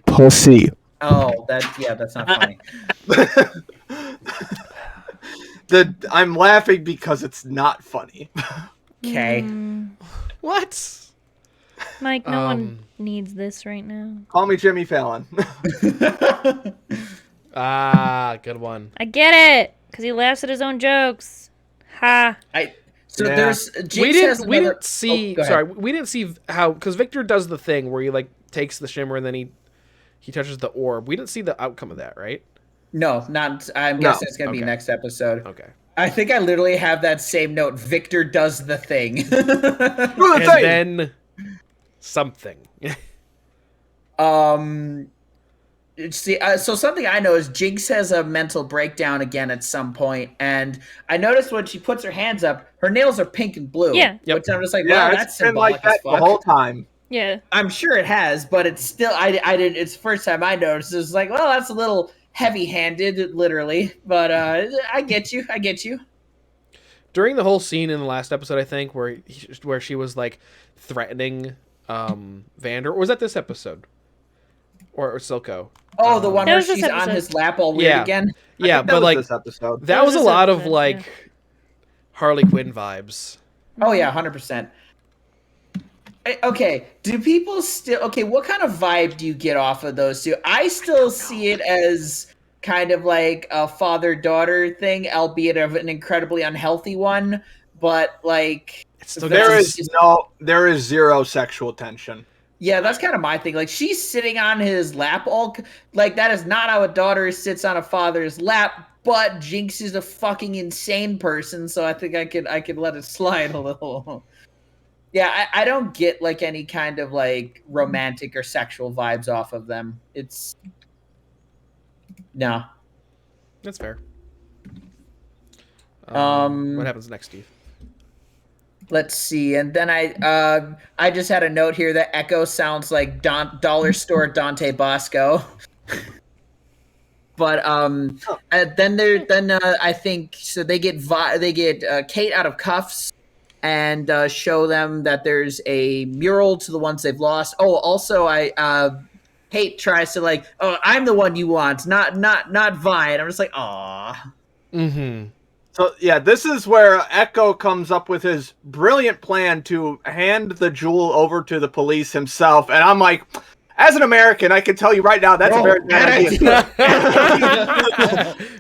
Pussy. Oh, that's not funny. I'm laughing because it's not funny. Okay. What? Mike, no one needs this right now. Call me Jimmy Fallon. Good one. I get it, because he laughs at his own jokes. Ha. Yeah. There's We didn't see. go ahead. Sorry, we didn't see how, because Victor does the thing where he like takes the shimmer and then he touches the orb. We didn't see the outcome of that, right? No, not. I'm guessing it's gonna be Okay. next episode. Okay. I think I literally have that same note. Victor does the thing. Do the And thing. then something. See, so something I know is Jinx has a mental breakdown again at some point, and I noticed when she puts her hands up, her nails are pink and blue. Yeah. Yep. Which I'm just like, Yeah, wow, it's that's been symbolic like that as the fuck. whole time. Yeah. I'm sure it has, but it's still I didn't. It's the first time I noticed. It's like, well, that's a little heavy-handed, literally. But I get you. I get you. During the whole scene in the last episode, I think, where she was like threatening Vander, or was that this episode? Or Silco? Oh, the one That where was this she's on episode. his lap all weird Yeah. again. Yeah, That but was like this episode. that was a this lot of episode, like yeah. Harley Quinn vibes. Oh yeah, 100%. Okay, do people still? Okay, what kind of vibe do you get off of those two? I still see it as kind of like a father-daughter thing, albeit of an incredibly unhealthy one. But like, It's still There gets- there is zero sexual tension. yeah, that's kind of my thing. Like, she's sitting on his lap all like that is not how a daughter sits on a father's lap. But Jinx is a fucking insane person, so I think I could let it slide a little. Yeah, I don't get like any kind of like romantic or sexual vibes off of them. It's no. That's fair. Um, what happens next, Steve? Let's see, and then I just had a note here that Echo sounds like Dollar Store Dante Bosco. But then I think so they get Kate out of cuffs and show them that there's a mural to the ones they've lost. Oh, also Kate tries to like, oh, I'm the one you want, not Vi. I'm just like, aw. Mm-hmm. So yeah, this is where Echo comes up with his brilliant plan to hand the jewel over to the police himself, and I'm like, as an American, I can tell you right now that's a very bad idea.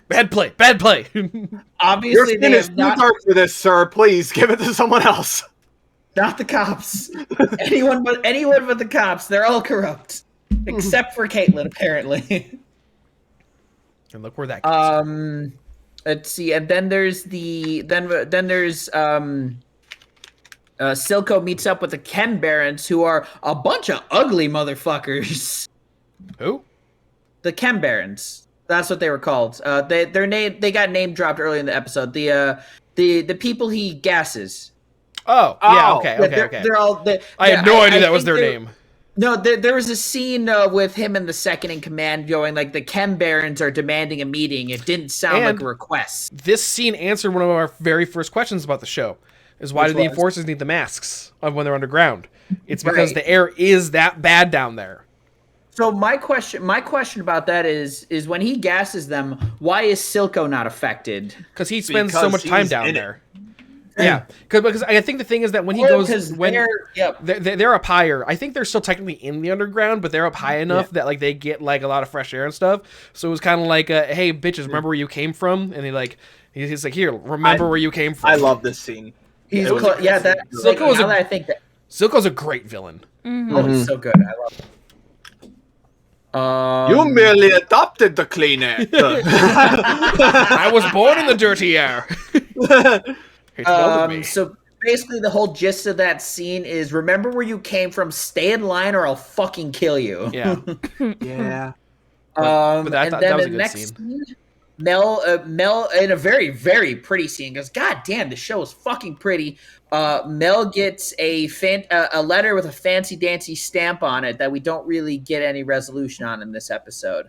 Bad play. Bad play. Your Obviously, skin they is have too not dark for this, sir. Please give it to someone else. not the cops. anyone but the cops. They're all corrupt, except for Caitlyn, apparently. And look where that gets. Let's see, and then there's Silco meets up with the Ken Barons, who are a bunch of ugly motherfuckers. Who? The Ken Barons. That's what they were called. They got name dropped early in the episode. The people he gasses. Oh, yeah. Okay. They're all. I had no idea that was think their they're- name. No, there was a scene with him and the second in command going like the Ken Barons are demanding a meeting. It didn't sound like And- a request. This scene answered one of our very first questions about the show. Is why Which do the was? enforcers need the masks when they're underground? It's because Right. the air is that bad down there. So my question about that is when he gasses them, why is Silco not affected? Because he spends so Because much time he's down in it. there. Yeah, because I think the thing is that when he Oh, goes, 'cause when yep. they're up higher, I think they're still technically in the underground, but they're up high enough that like they get like a lot of fresh air and stuff. So it was kind of like, hey bitches, remember where you came from? And he's like, here, remember where you came from. I love this scene. He's It was that Silco like, was now a- that I think that Silco's a great villain. oh, it's so good. I love it. You merely adopted the clean air. I was born in the dirty air. Hate to know me. So basically the whole gist of that scene is remember where you came from, stay in line or I'll fucking kill you. Yeah. yeah. But And that then was the a good next scene. scene, Mel in a very, very pretty scene goes, God damn, the show is fucking pretty. Mel gets a letter with a fancy dancy stamp on it that we don't really get any resolution on in this episode.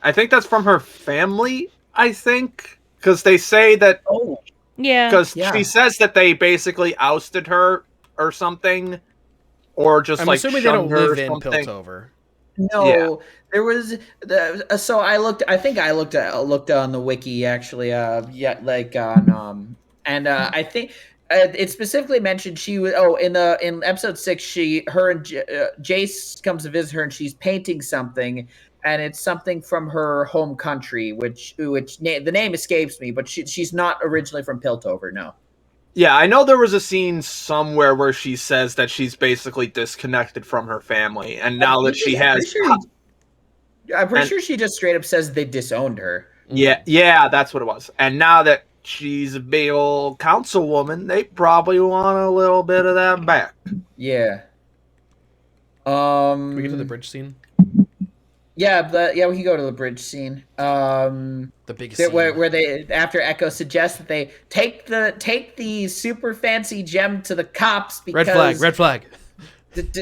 I think that's from her family, I think. Because they say that... Oh, Yeah. Because Yeah. she says that they basically ousted her or something. Or just, I'm like, assuming they don't shunned her live or in something. Piltover. no, there was so I think I looked on the wiki actually, yeah, like on and I think it specifically mentioned she was in episode 6 her and Jace comes to visit her and she's painting something and it's something from her home country which the name escapes me, but she's not originally from Piltover. No. Yeah, I know there was a scene somewhere where she says that she's basically disconnected from her family, and now that she has... I'm pretty sure she just straight up says they disowned her. Yeah, that's what it was. And now that she's a big old councilwoman, they probably want a little bit of that back. Yeah. Can we get to the bridge scene? Yeah, we can go to the bridge scene. The big scene. Where they, after Echo suggests that they take the super fancy gem to the cops because Red flag.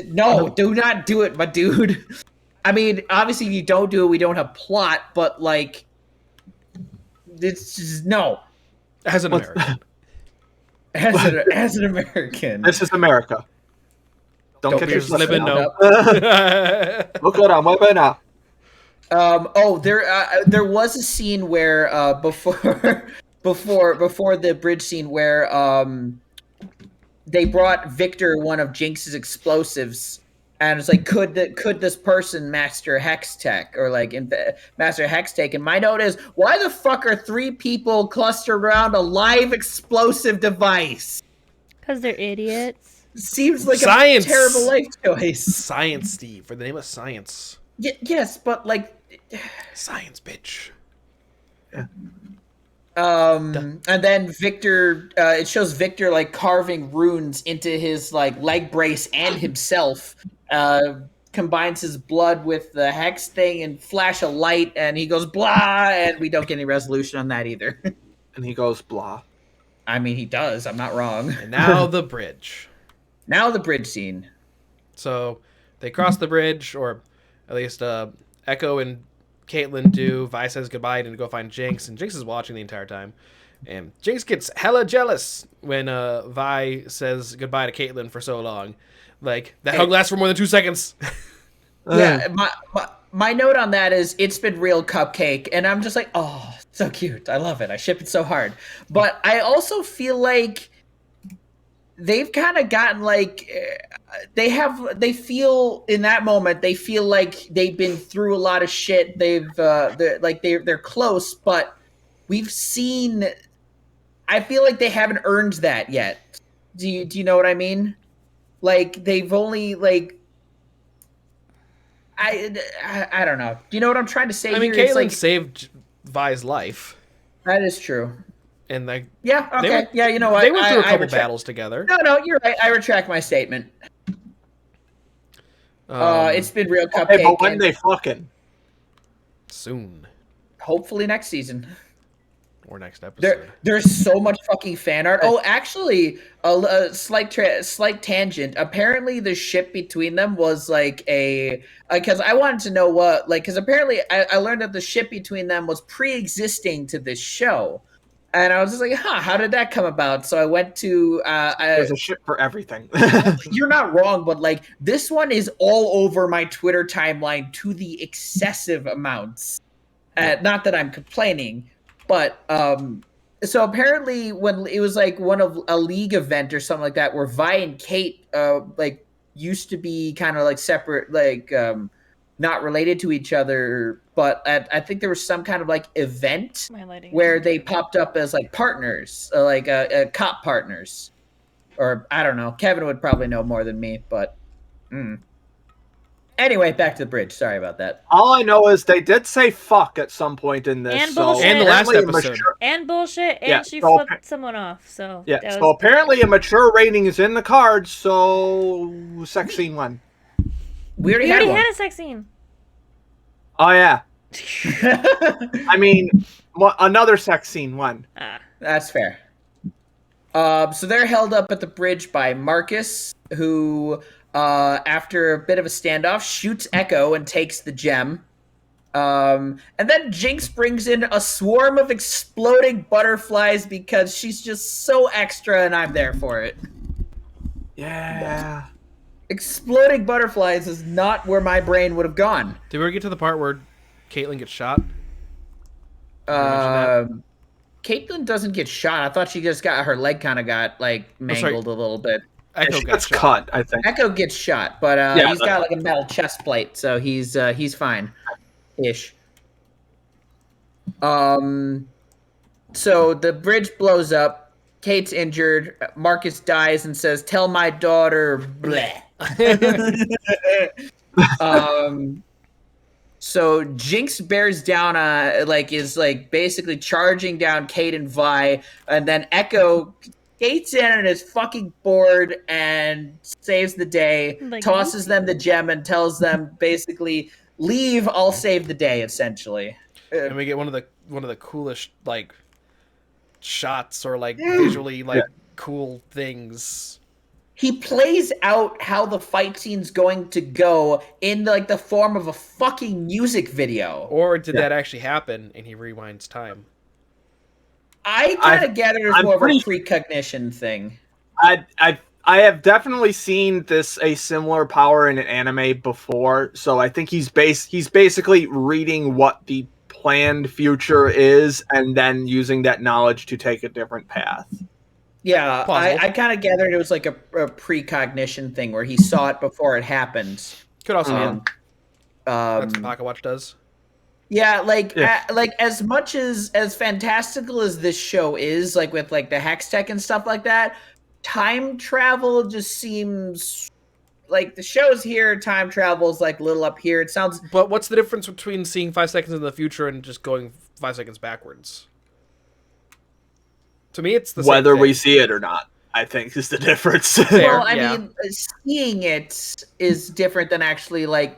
No, do not do it, my dude. I mean, obviously, if you don't do it, we don't have plot, but like, it's just no. As an American. As an American, This is America. Don't get your living no. Look what I'm weapon now. There was a scene where before the bridge scene where they brought Victor one of Jinx's explosives, and it's like, could this person master Hex Tech or like master Hex Tech? And my note is, why the fuck are 3 people clustered around a live explosive device? Because they're idiots. Seems like Science. a terrible life choice. Science, Steve, for the name of science. Yes, but like, science, bitch. And then Victor, it shows Victor like carving runes into his like leg brace and himself. Combines his blood with the hex thing and flash a light, and he goes blah, and we don't get any resolution on that either. And he goes blah. I mean, he does. I'm not wrong. And now the bridge. Now the bridge scene. So they cross the bridge, or at least Echo and Caitlin do. Vi says goodbye to go find Jinx, and Jinx is watching the entire time. And Jinx gets hella jealous when Vi says goodbye to Caitlin for so long. Like, that hug lasts for more than 2 seconds. Yeah, my note on that is, it's been real cupcake, and I'm just like, oh, so cute. I love it. I ship it so hard. But I also feel like they've kind of gotten like they feel in that moment, they feel like they've been through a lot of shit. They're close, but we've seen, I feel like they haven't earned that yet. Do you know what I mean? Like, they've only like, I don't know. Do you know what I'm trying to say? I mean, here? Caitlin saved Vi's life. That is true. And like, yeah, okay, yeah, you know what? They went through a couple battles together. No, you're right. I retract my statement. It's been real cupcake. Hey, but when they fucking? Soon. Hopefully next season. Or next episode. There's so much fucking fan art. Oh, actually, a slight tangent. Apparently, the ship between them was like because I wanted to know what, like, because apparently I learned that the ship between them was pre-existing to this show, and I was just like, how did that come about? So I went to there's a ship for everything. You're not wrong, but like, this one is all over my Twitter timeline to the excessive amounts. Not that I'm complaining. But so apparently, when it was like one of a league event or something like that, where Vi and Kate like used to be kind of like separate, like not related to each other, but I think there was some kind of like event where they popped up as like partners, like cop partners, or I don't know. Kevin would probably know more than me, but. Anyway, back to the bridge. Sorry about that. All I know is they did say fuck at some point in this. And bullshit. And the last episode. And bullshit. And Yeah, she so flipped someone off. So yeah. So apparently a mature rating is in the cards. So sex scene 1. We already had one. a sex scene. Oh yeah. I mean, another sex scene. One. That's fair. So they're held up at the bridge by Marcus, who, after a bit of a standoff, shoots Echo and takes the gem. And then Jinx brings in a swarm of exploding butterflies because she's just so extra, and I'm there for it. Yeah. Exploding butterflies is not where my brain would have gone. Did we ever get to the part where Caitlyn gets shot? Caitlyn doesn't get shot. I thought she just got her leg kind of got like mangled a little bit. Echo She got gets shot. cut, I think. Echo gets shot, but Yeah, he's got like a metal chest plate, so he's fine, ish. So the bridge blows up. Kate's injured. Marcus dies and says, "Tell my daughter." Bleh. So Jinx bears down, is basically charging down Kate and Vi, and then Echo skates in and is fucking bored and saves the day, tosses them the gem, and tells them basically, "Leave, I'll save the day." Essentially, and we get one of the coolest like shots or like visually like cool things. He plays out how the fight scene's going to go in like the form of a fucking music video. Or did that actually happen and he rewinds time? I kind of get it as more of a precognition thing. I have definitely seen a similar power in an anime before, so I think he's basically reading what the planned future is and then using that knowledge to take a different path. Yeah, I kind of gathered it was like a precognition thing where he saw it before it happened. Could also be. That's what Pocket Watch does. Yeah, like as much as fantastical as this show is, like with like the hex tech and stuff like that, time travel just seems like the show's here. Time travel's like a little up here. It sounds. But what's the difference between seeing 5 seconds in the future and just going 5 seconds backwards? To me, it's the same whether thing. we see it or not, I think is the difference. Well, I mean, seeing it is different than actually like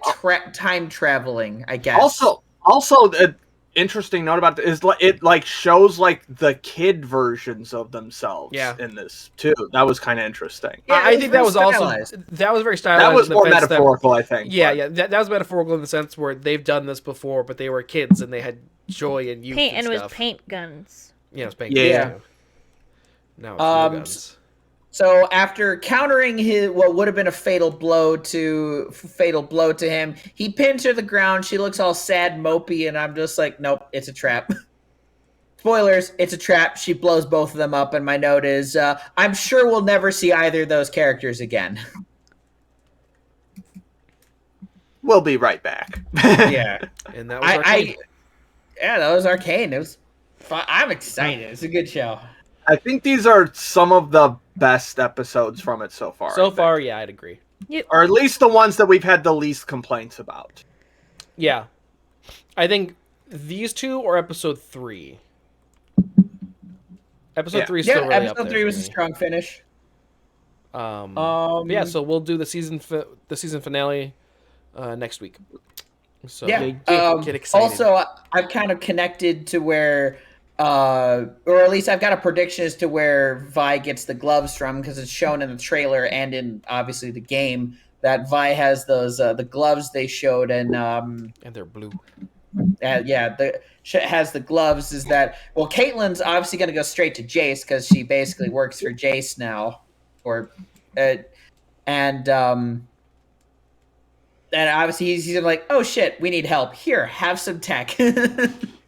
time traveling, I guess. Also, an interesting note about this is it like shows like the kid versions of themselves in this too. That was kind of interesting. Yeah, I think that was stylized. also that was very stylized. That was more metaphorical, I think. Yeah, that was metaphorical in the sense where they've done this before, but they were kids and they had joy and youth and it stuff. was paint guns. Yeah, it was paint guns. Now it's real guns. So after countering what would have been a fatal blow to him, he pins her to the ground. She looks all sad, mopey, and I'm just like, nope, it's a trap. Spoilers, it's a trap. She blows both of them up, and my note is, I'm sure we'll never see either of those characters again. We'll be right back. Yeah, and that was Arcane. That was Arcane. It was fun. I'm excited. It's a good show. I think these are some of the best episodes from it so far. So far, yeah, I'd agree. Or at least the ones that we've had the least complaints about. Yeah. I think these two or episode 3. Episode 3 is still really up there. Episode 3 was a strong finish. Yeah, so we'll do the season finale next week. So get excited. Also, I've kind of connected to where or at least I've got a prediction as to where Vi gets the gloves from, because it's shown in the trailer and in obviously the game that Vi has those the gloves they showed, and they're blue. Has the gloves. Is that Caitlyn's obviously going to go straight to Jace because she basically works for Jace now, and obviously he's like, oh shit, we need help. Here, have some tech.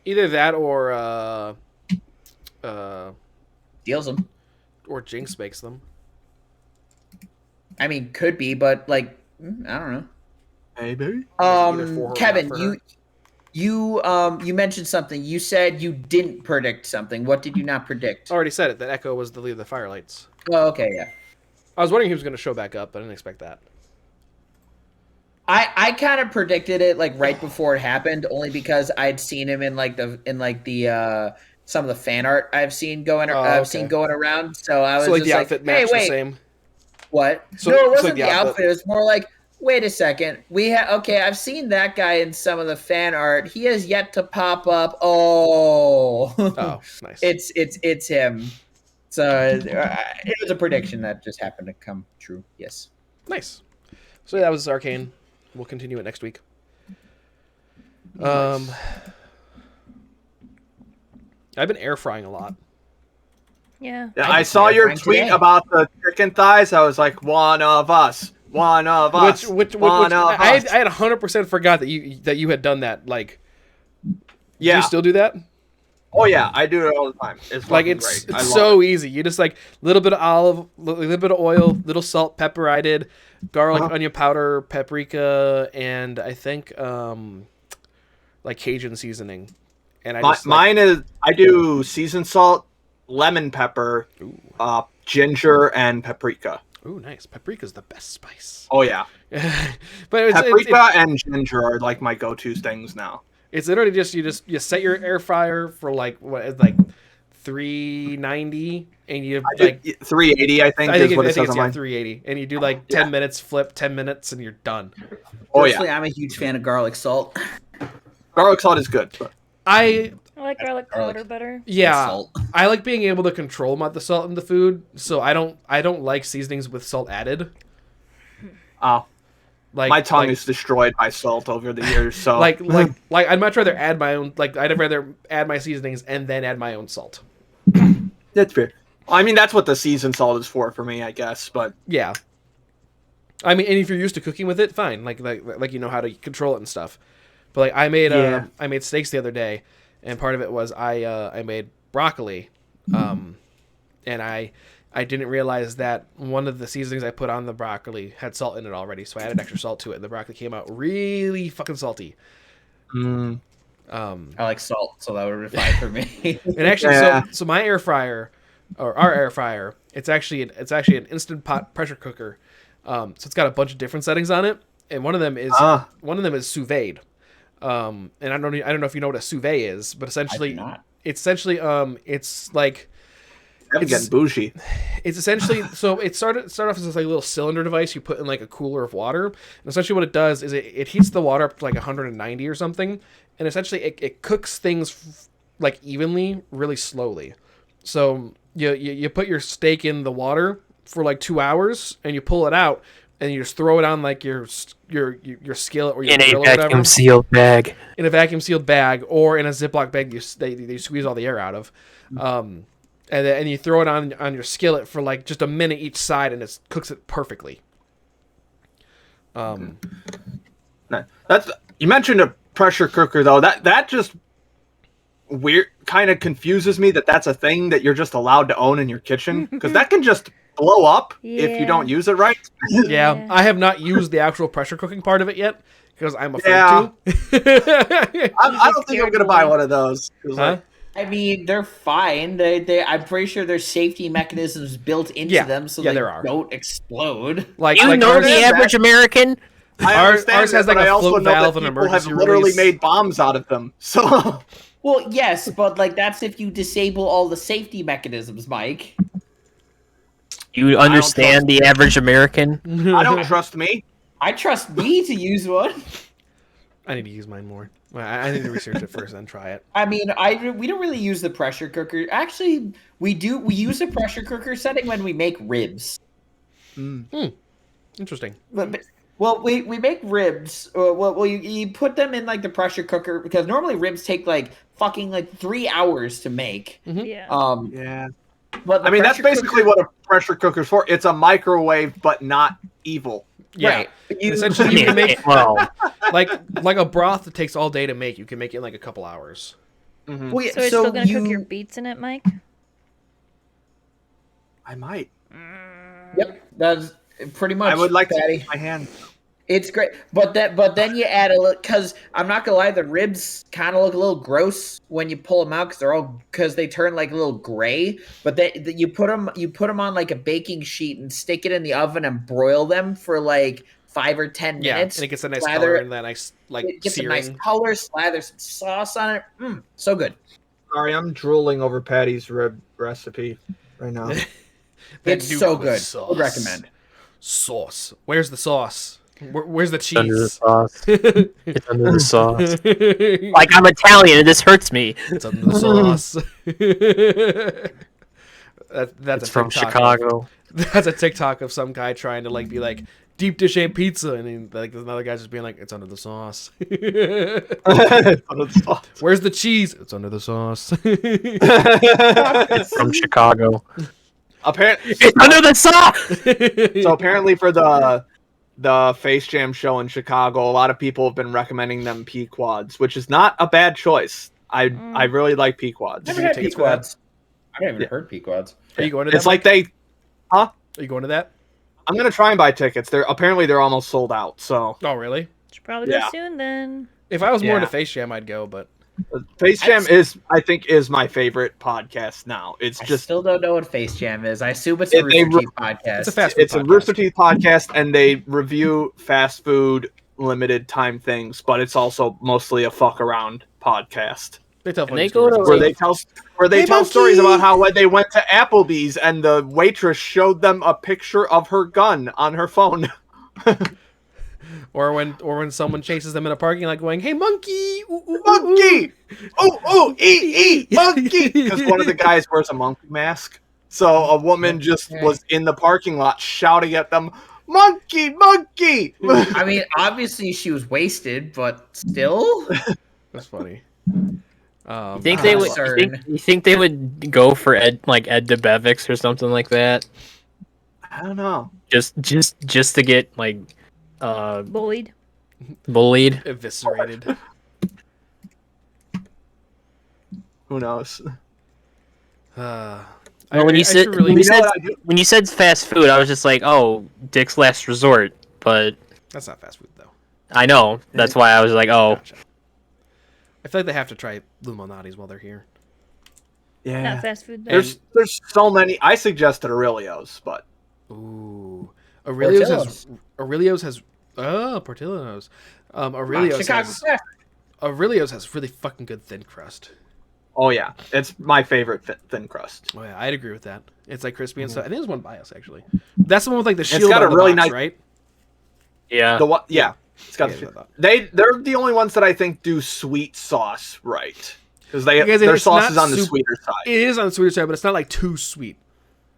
Either that or deals them, or Jinx makes them. I mean, could be, but like, I don't know. Maybe. Kevin, you mentioned something. You said you didn't predict something. What did you not predict? I already said it. That Echo was the leader of the Firelights. Oh, okay, yeah. I was wondering if he was going to show back up, but I didn't expect that. I kind of predicted it like right before it happened, only because I'd seen him in the some of the fan art I've seen going around. So I was like just the outfit matched the same. What? So, no, it wasn't like the outfit. It was more like, wait a second. Okay, I've seen that guy in some of the fan art. He has yet to pop up. Oh, Oh, nice. it's him. So it was a prediction that just happened to come true. Yes. Nice. So that was Arcane. We'll continue it next week. Nice. I've been air frying a lot. Yeah. I saw your tweet today. about the chicken thighs. I was like, one of us. One of us. Which one of us. I had 100% forgot that you had done that. Like, do Yeah. you still do that? Oh yeah, I do it all the time. It's Like fucking it's great. I love so it. easy. You just like little bit of olive, little bit of oil, little salt, pepper. I did garlic, onion powder, paprika, and I think like Cajun seasoning. And Mine is I do seasoned salt, lemon pepper, ginger, and paprika. Ooh, nice. Paprika's the best spice. Oh yeah, But paprika and ginger are like my go-to things now. it's literally just you set your air fryer for like what is like 390, and you like 380, I think is what it says it's on mine. 380, and you do like 10 minutes, flip 10 minutes, and you're done. Oh yeah, Personally, I'm a huge fan of garlic salt. garlic salt is good. But I like garlic Garlic. powder better. Yeah, Salt. I like being able to control the salt in the food, so I don't like seasonings with salt added. Like my tongue is destroyed by salt over the years. So like I'd much rather add my own I'd rather add my seasonings and then add my own salt. that's fair. I mean, that's what the seasoned salt is for me, I guess. But Yeah. I mean, and if you're used to cooking with it, fine. Like you know how to control it and stuff. But like I made steaks the other day, and part of it was I made broccoli, and I didn't realize that one of the seasonings I put on the broccoli had salt in it already, so I added extra salt to it, and the broccoli came out really fucking salty. I like salt, so that would be fine for me. And actually, Yeah. so my air fryer, or our air fryer, it's actually an instant pot pressure cooker. So it's got a bunch of different settings on it, and one of them is sous vide. And I don't know if you know what a sous vide is, but essentially, it's like I'm getting bougie. it's essentially so it started off as this like little cylinder device you put in like a cooler of water, and essentially what it does is it heats the water up to like 190 or something, and essentially it cooks things like evenly, really slowly. So you put your steak in the water for like 2 hours, and you pull it out, and you just throw it on like your skillet or your In a grill or whatever. vacuum sealed bag. In a vacuum sealed bag or in a Ziploc bag they squeeze all the air out of. And you throw it on your skillet for like just a minute each side, and it cooks it perfectly. That's you mentioned a pressure cooker though. That just weird kind of confuses me that's a thing that you're just allowed to own in your kitchen, because that can just blow up if you don't use it right. Yeah, I have not used the actual pressure cooking part of it yet because I'm afraid Yeah. to. I don't think I'm gonna buy one of those. 'Cause, Huh? I mean, they're fine. I'm pretty sure there's safety mechanisms built into them so they there are. don't explode. Like, You know ours, the average American? I understand ours has that, like but a I also float know valve that and people have emergency literally release. made bombs out of them. So Well, yes, but like that's if you disable all the safety mechanisms, Mike. You understand the average American? I don't trust me. I trust me to use one. I need to use mine more. I need to research it first, then try it. I mean, we don't really use the pressure cooker. Actually, we do. We use a pressure cooker setting when we make ribs. Interesting. Well, we make ribs. Well, you put them in like the pressure cooker because normally ribs take like fucking like 3 hours to make. Yeah. Yeah. But the I mean, that's pressure basically cooker- what a pressure cooker's for. It's a microwave, but not evil. Yeah. Right. Essentially, you can make well, like a broth that takes all day to make. You can make it in like a couple hours. Well, yeah, So it's still gonna cook your beets in it, Mike? I might. Yep, that's pretty much. I would like to Patty. use my hand. It's great, but then you add a little because I'm not gonna lie, the ribs kind of look a little gross when you pull them out because they turn like a little gray. But you put them on like a baking sheet and stick it in the oven and broil them for like 5 or 10 Yeah, minutes. and it gets a nice Slather color it- and that nice like It gets searing. a nice color. Slather some sauce on it. So good. Sorry, I'm drooling over Patty's rib recipe right now. That It's Duke so with good. sauce. Would recommend. Sauce. Where's the sauce? Where's the cheese? Under the sauce. It's under the sauce. Like I'm Italian and this hurts me. It's under the sauce. That's It's a from TikTok Chicago. That's a TikTok of some guy trying to like be like deep dish ain't pizza, and then, like there's another guy just being like, it's under the sauce. Where's the cheese? It's under the sauce. From Chicago. Apparently, It's under the sauce. so apparently for the Face Jam show in Chicago, a lot of people have been recommending them Pequods, which is not a bad choice. I really like Pequods. Never had tickets for that? Pequods. I haven't even heard Pequods. Are you going to that? It's like they, huh? Are you going to that? I'm gonna try and buy tickets. They're almost sold out. So Oh, really? Should probably go soon then. If I was more Yeah. into Face Jam, I'd go, but Face Jam I think is my favorite podcast now. It's I just still don't know what Face Jam is. I assume it's a They- Rooster Teeth podcast. it's a fast food it's a podcast. Rooster Teeth podcast, and they review fast food limited time things, but it's also mostly a fuck around podcast. They tell And they funny go to, stories. Where they Hey, tell monkey! stories about how when they went to Applebee's and the waitress showed them a picture of her gun on her phone. Or when someone chases them in a parking lot going, "Hey, monkey! Ooh, ooh, ooh, ooh." Monkey! Ooh, eat, monkey! Because one of the guys wears a monkey mask. So a woman just was in the parking lot shouting at them, monkey, monkey! I mean, obviously she was wasted, but still. That's funny. You think they would? Absurd. You think they would go for Ed DeBevics or something like that? I don't know. Just to get like Bullied. bullied. Eviscerated. Who knows? Well, when you said really, when you said fast food, I was just like, oh, Dick's Last Resort. But that's not fast food though. I know that's why I was like, oh, Gotcha. I feel like they have to try Luminati's while they're here. Yeah. Not fast food though. There's so many. I suggested Aurelio's, but Ooh, Portillo's. Aurelio's has Portillo's. Aurelio's Chicago has Craft. Aurelio's has really fucking good thin crust. oh yeah, it's my favorite thin crust. Oh yeah, I'd agree with that. It's like crispy and stuff. I think there's one by us actually. That's the one with like the shield. It's got on a the really box, nice, right? yeah. The what? Yeah, it's got. Yeah, the- that's what they're the only ones that I think do sweet sauce right because Because their it's sauce is not on the super- sweeter side. It is on the sweeter side, but it's not like too sweet.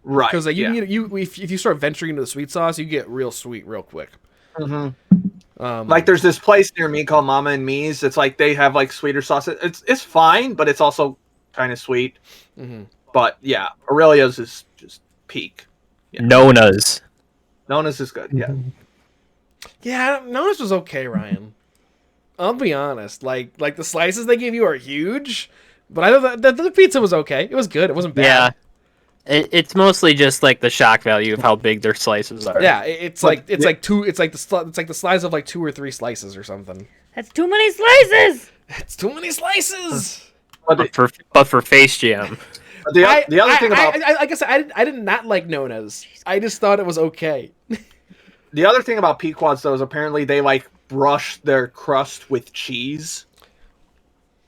Right. Because like yeah. if you start venturing into the sweet sauce, you get real sweet real quick. Mhm. Um, Like there's this place near me called Mama and Me's. It's like they have like sweeter sauce. It's fine, but it's also kind of sweet. mhm. But yeah, Aurelio's is just peak. Nona's. Nona's is good. Yeah. Yeah, Nona's was okay, Ryan. I'll be honest. Like the slices they give you are huge, but I thought the pizza was okay. It was good. It wasn't Yeah. bad. It's mostly just like the shock value of how big their slices are. Yeah, it's like the size of like 2 or 3 slices or something. That's too many slices. It's too many slices. But But for Face Jam, the other thing about I guess I did not like Nona's. I just thought it was okay. the other thing about Pequods though is apparently they like brush their crust with cheese.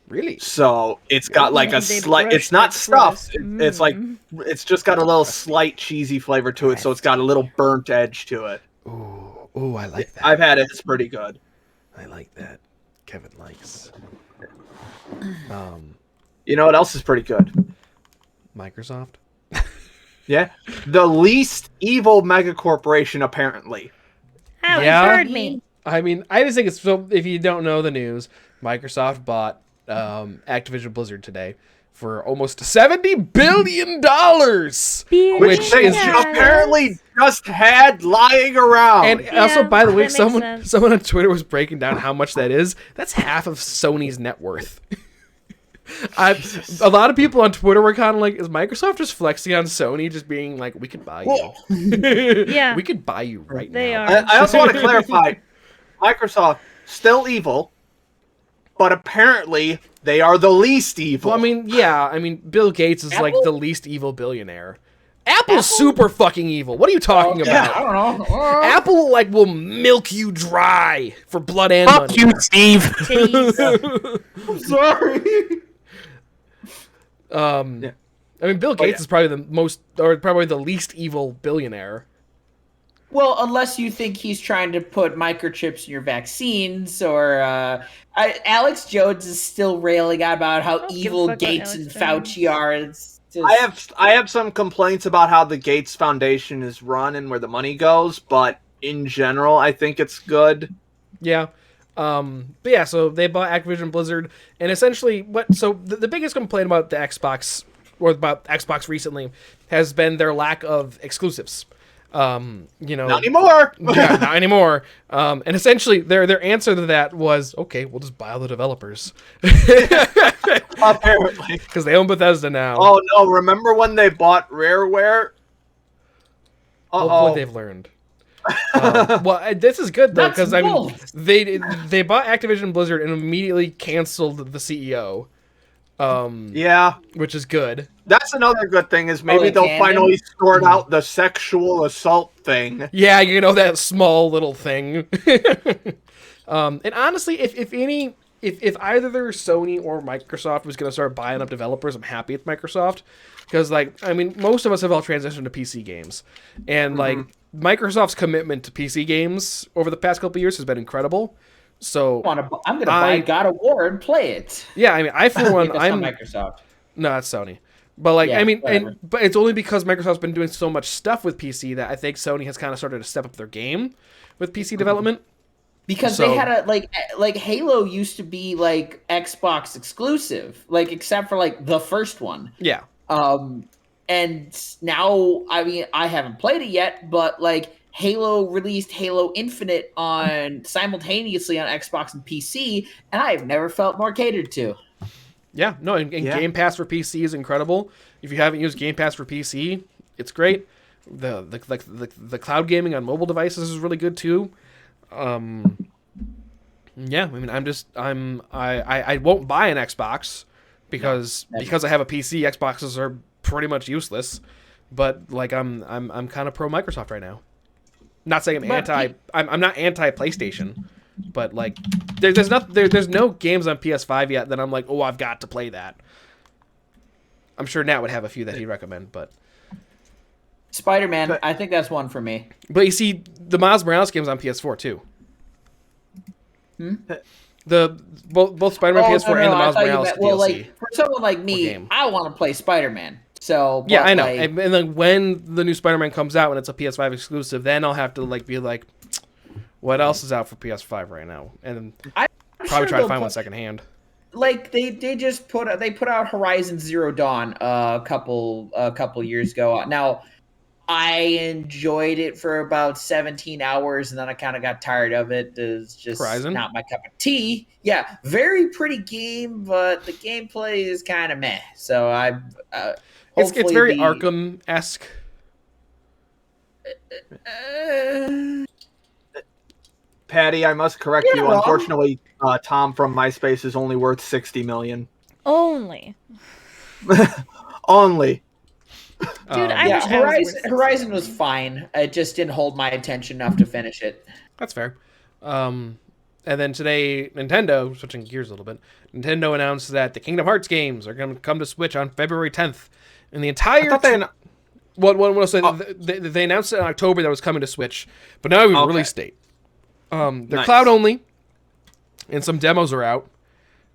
Really? So it's got like a They slight. brush It's not the stuffed. crust. It's like it's just got a little slight cheesy flavor to it. So it's got a little burnt edge to it. Ooh, I like that. I've had it. It's pretty good. I like that. Kevin likes. You know what else is pretty good? Microsoft. Yeah, the least evil mega corporation apparently. How Yeah. you heard me. I mean, I just think it's so. If you don't know the news, Microsoft bought Activision Blizzard today for almost $70 billion. Which they apparently just had lying around. And also, by the way, that makes sense. someone on Twitter was breaking down how much that is. That's half of Sony's net worth. A lot of people on Twitter were kind of like, is Microsoft just flexing on Sony, just being like, we could buy you. Yeah. We could buy you right They now. are. I also want to clarify, Microsoft still evil, but apparently they are the least evil. Well, I mean, Bill Gates is like Apple? the least evil billionaire. Apple's super fucking evil. What are you talking about? I don't know. Apple like will milk you dry for blood and fuck money. you, Steve. Titties. I'm sorry. I mean, Bill Gates yeah. is probably the most, or probably the least evil billionaire. Well, unless you think he's trying to put microchips in your vaccines, or Alex Jones is still railing about how don't give a evil fuck about Gates Alex and Fauci are. It's just, I have some complaints about how the Gates Foundation is run and where the money goes, but in general, I think it's good. Yeah. But yeah, so they bought Activision Blizzard, and essentially, the biggest complaint about the Xbox, or about Xbox recently, has been their lack of exclusives. Not anymore. Yeah, not anymore. And essentially, their answer to that was, okay, we'll just buy all the developers. Apparently, because they own Bethesda now. Oh no! Remember when they bought Rareware? What they've learned. This is good though, because I mean, they bought Activision Blizzard and immediately canceled the CEO. Yeah, which is good. That's another good thing is maybe they'll finally sort out the sexual assault thing. Yeah, that small little thing. And honestly, if either Sony or Microsoft was going to start buying up developers, I'm happy with Microsoft, because most of us have all transitioned to PC games, and Microsoft's commitment to PC games over the past couple of years has been incredible. So I'm going to buy God of War and play it. Yeah, I mean, I for one, I'm Microsoft. No, it's Sony. But but it's only because Microsoft's been doing so much stuff with PC that I think Sony has kind of started to step up their game with PC development. Because they had like Halo used to be Xbox exclusive, except for the first one. Yeah. And now, I mean, I haven't played it yet, but Halo released Halo Infinite simultaneously on Xbox and PC, and I've never felt more catered to. Yeah, no, and Game Pass for PC is incredible. If you haven't used Game Pass for PC, it's great. The cloud gaming on mobile devices is really good too. Yeah, I mean, I won't buy an Xbox because I have a PC. Xboxes are pretty much useless, but I'm kind of pro Microsoft right now. Not saying I'm not anti PlayStation, but there's no games on PS5 yet that I'm like, oh, I've got to play that. I'm sure Nat would have a few that he'd recommend, but Spider-Man, I think that's one for me. But you see, the Miles Morales game's on PS4 too. Both Spider-Man PS4 and the Miles Morales DLC. For someone like me, I want to play Spider-Man. So yeah, I know. And then when the new Spider-Man comes out, when it's a PS5 exclusive, then I'll have to be like, what else is out for PS5 right now? And probably try to find one secondhand. They just put out Horizon Zero Dawn a couple years ago. Now, I enjoyed it for about 17 hours, and then I kind of got tired of it. It's just not my cup of tea. Yeah, very pretty game, but the gameplay is kind of meh. So it's very Arkham-esque. Patty, I must correct you. Unfortunately, Tom from MySpace is only worth $60 million. Only. Only. Dude, Horizon was fine. It just didn't hold my attention enough to finish it. That's fair. And then today, Nintendo, switching gears a little bit, Nintendo announced that the Kingdom Hearts games are going to come to Switch on February 10th. And the entire... They announced it in October that it was coming to Switch, but now we have a release date. They're cloud only, and some demos are out.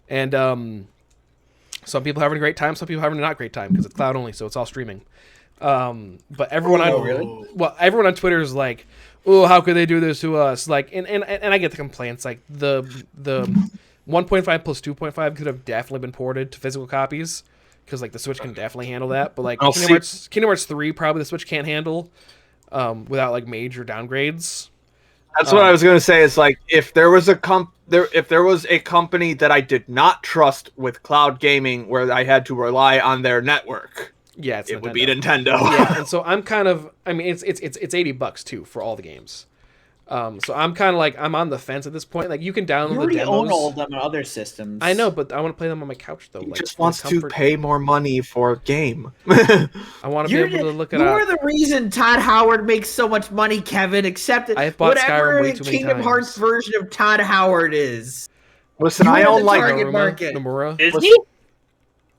And some people are having a great time, some people are having a not great time because it's cloud only, so it's all streaming. But everyone everyone on Twitter is like, "Oh, how could they do this to us?" And I get the complaints. The 1.5 plus 2.5 could have definitely been ported to physical copies because the Switch can definitely handle that. But Kingdom Hearts 3 probably the Switch can't handle without major downgrades. That's what I was going to say. Is if there was a company that I did not trust with cloud gaming, where I had to rely on their network, it would be Nintendo. Yeah, and so I'm kind of. I mean, it's $80 too for all the games. So I'm kind of I'm on the fence at this point. You can download the demos. You already own all of them on other systems. I know, but I want to play them on my couch though. He just wants to pay more money for a game. I want to be able to look at. You're the reason Todd Howard makes so much money, Kevin. Except I've bought Skyrim way too many Kingdom Hearts version of Todd Howard is. Listen, I own target market. Nomura. Is he?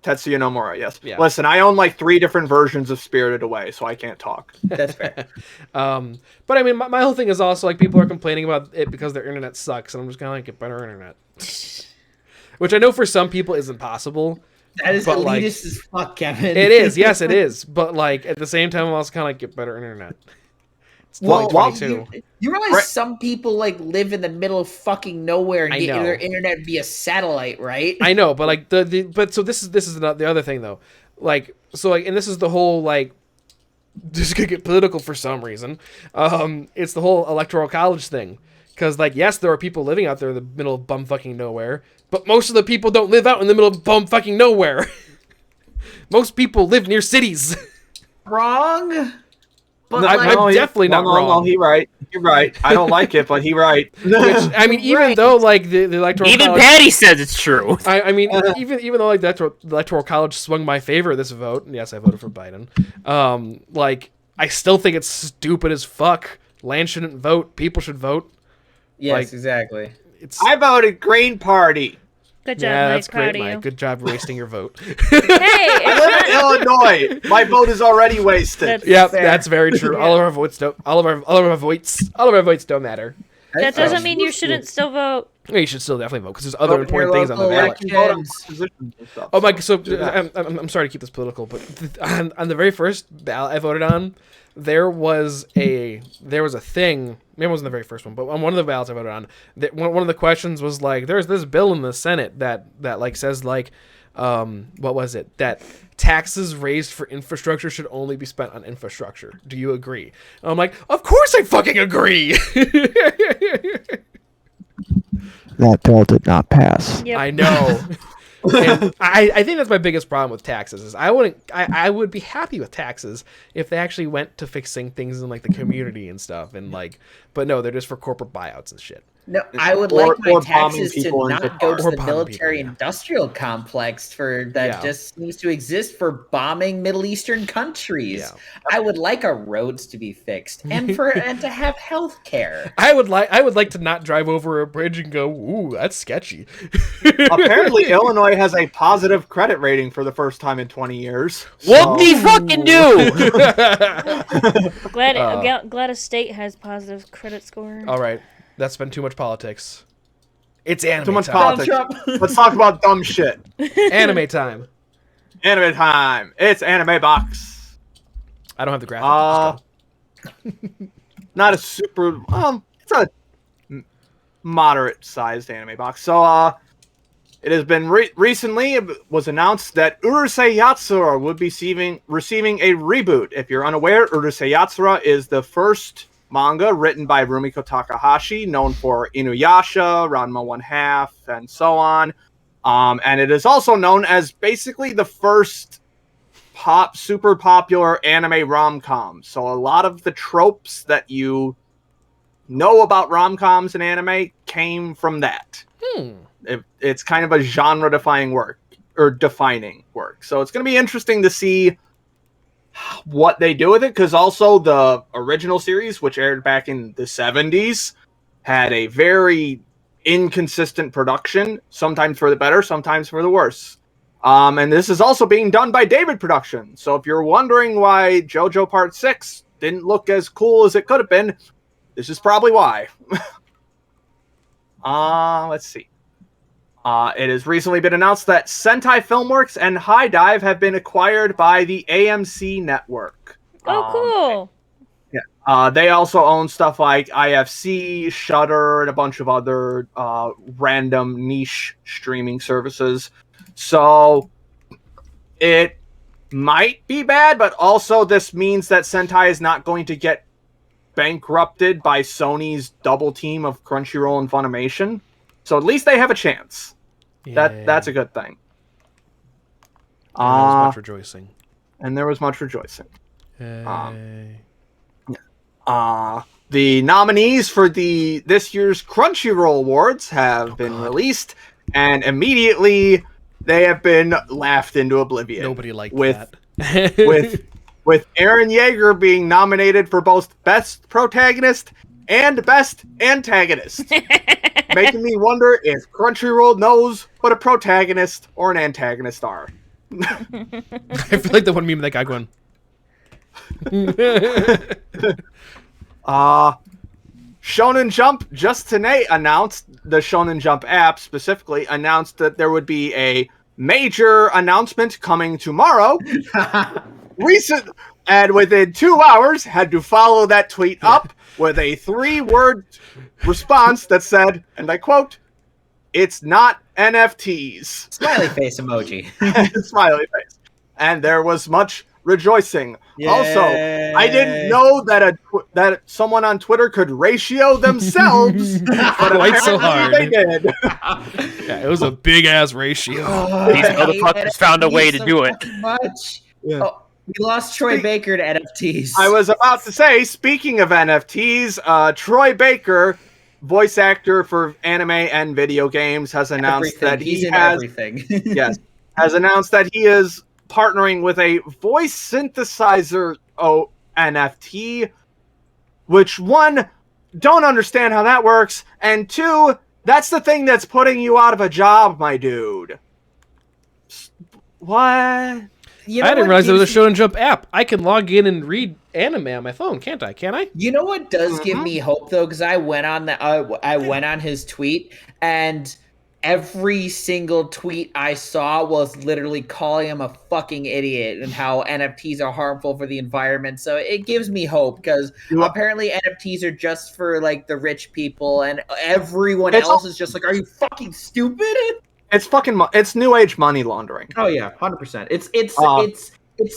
Tetsuya Nomura, yes. Yeah. Listen, I own like 3 different versions of Spirited Away, so I can't talk. That's fair. But I mean, my whole thing is also like people are complaining about it because their internet sucks, and I'm just kind of like, get better internet. Which I know for some people isn't possible. That is but, elitist like, as fuck, Kevin. It is, yes, it is. But like at the same time, I'm also kind of like, get better internet. It's 2022. You realize some people like live in the middle of fucking nowhere and I get know. their internet via satellite, right? I know, but like but so this is the other thing though, like so like and this is the whole like this could get political for some reason. It's the whole electoral college thing, because like yes, there are people living out there in the middle of bumfucking nowhere, but most of the people don't live out in the middle of bumfucking nowhere. Most people live near cities. Wrong. But No, I'm definitely not wrong. No, he right. You're right. I don't like it, but he right. Which I mean, even Right. though like the electoral Even college, Patty says it's true. I mean, even though like the electoral college swung my favor this vote, and yes, I voted for Biden. Like I still think it's stupid as fuck. Land shouldn't vote. People should vote. Yes, like, exactly. It's I voted Green Party. Good job, yeah, Mike. that's Proud great, of you. Mike. Good job wasting your vote. Hey, I live in Illinois. My vote is already wasted. That's- Yeah, Fair. that's very true. All of our votes don't. All of our votes don't matter. that doesn't mean you shouldn't still vote. Yeah, you should still definitely vote because there's other Vote in important your things on the local ballot. election. Vote on Yes. positions and stuff. Oh my! So do that. I'm sorry to keep this political, but on the very first ballot I voted on, there was a thing. Maybe it wasn't the very first one, but on one of the ballots I voted on, that one of the questions was like, "There's this bill in the Senate that like says like, what was it? That taxes raised for infrastructure should only be spent on infrastructure. Do you agree?" And I'm like, "Of course I fucking agree." That bill did not pass. Yep. I know. And I think that's my biggest problem with taxes is I would be happy with taxes if they actually went to fixing things in like the community and stuff and like, but no, they're just for corporate buyouts and shit. No, I would Or- like my or bombing taxes to people in not go to Or the bombing military people, yeah. industrial complex for that Yeah. just needs to exist for bombing Middle Eastern countries. Yeah. I would like our roads to be fixed and to have health care. I would like to not drive over a bridge and go, ooh, that's sketchy. Apparently, Illinois has a positive credit rating for the first time in 20 years. What the fucking do? Glad a state has positive credit score. All right, that's been too much politics. It's anime Too much time. politics. Let's talk about dumb shit. Anime time. Anime time. It's Anime Box. I don't have the graphic. Not a super. It's a moderate-sized anime box. So, it has been recently. It was announced that Urusei Yatsura would be receiving a reboot. If you're unaware, Urusei Yatsura is the first manga written by Rumiko Takahashi, known for Inuyasha, Ranma 1/2, and so on. And it is also known as basically the first super popular anime rom-com. So a lot of the tropes that you know about rom-coms in anime came from that. It's kind of a genre-defining work. So it's going to be interesting to see what they do with it, because also the original series, which aired back in the 70s, had a very inconsistent production, sometimes for the better, sometimes for the worse. And this is also being done by David Productions. So if you're wondering why JoJo Part 6 didn't look as cool as it could have been, this is probably why. Let's see. It has recently been announced that Sentai Filmworks and High Dive have been acquired by the AMC network. Oh, cool. They also own stuff like IFC, Shudder, and a bunch of other random niche streaming services. So it might be bad, but also this means that Sentai is not going to get bankrupted by Sony's double team of Crunchyroll and Funimation. So at least they have a chance. That's a good thing. And there was much rejoicing. And there was much rejoicing. Hey. The nominees for this year's Crunchyroll Awards have been released, and immediately they have been laughed into oblivion. Nobody liked with that. with Eren Yeager being nominated for both Best Protagonist and Best Antagonist. Making me wonder if Crunchyroll knows what a protagonist or an antagonist are. I feel like the one meme of that guy going. Shonen Jump just today announced, the Shonen Jump app specifically announced that there would be a major announcement coming tomorrow. And within 2 hours had to follow that tweet up with a 3-word response that said, and I quote, "It's not NFTs." Smiley face emoji. Smiley face. And there was much rejoicing. Yay. Also, I didn't know that that someone on Twitter could ratio themselves, but Quite so apparently hard. they did. Yeah, it was a big ass ratio. These motherfuckers found a way to do it. Much. Yeah. Oh, we lost Troy Baker to NFTs. I was about to say, speaking of NFTs, Troy Baker, voice actor for anime and video games, has announced that He's he in has everything. has announced that he is partnering with a voice synthesizer NFT, which, one, don't understand how that works, and two, that's the thing that's putting you out of a job, my dude. What? You know I didn't what realize there was a gives me- Shonen Jump app. I can log in and read anime on my phone, can't I? Can I? You know what does give me hope though, because I went on I went on his tweet, and every single tweet I saw was literally calling him a fucking idiot and how NFTs are harmful for the environment. So it gives me hope, because apparently NFTs are just for like the rich people, and everyone else is just like, "Are you fucking stupid?" It's it's new age money laundering. Oh yeah, 100%. It's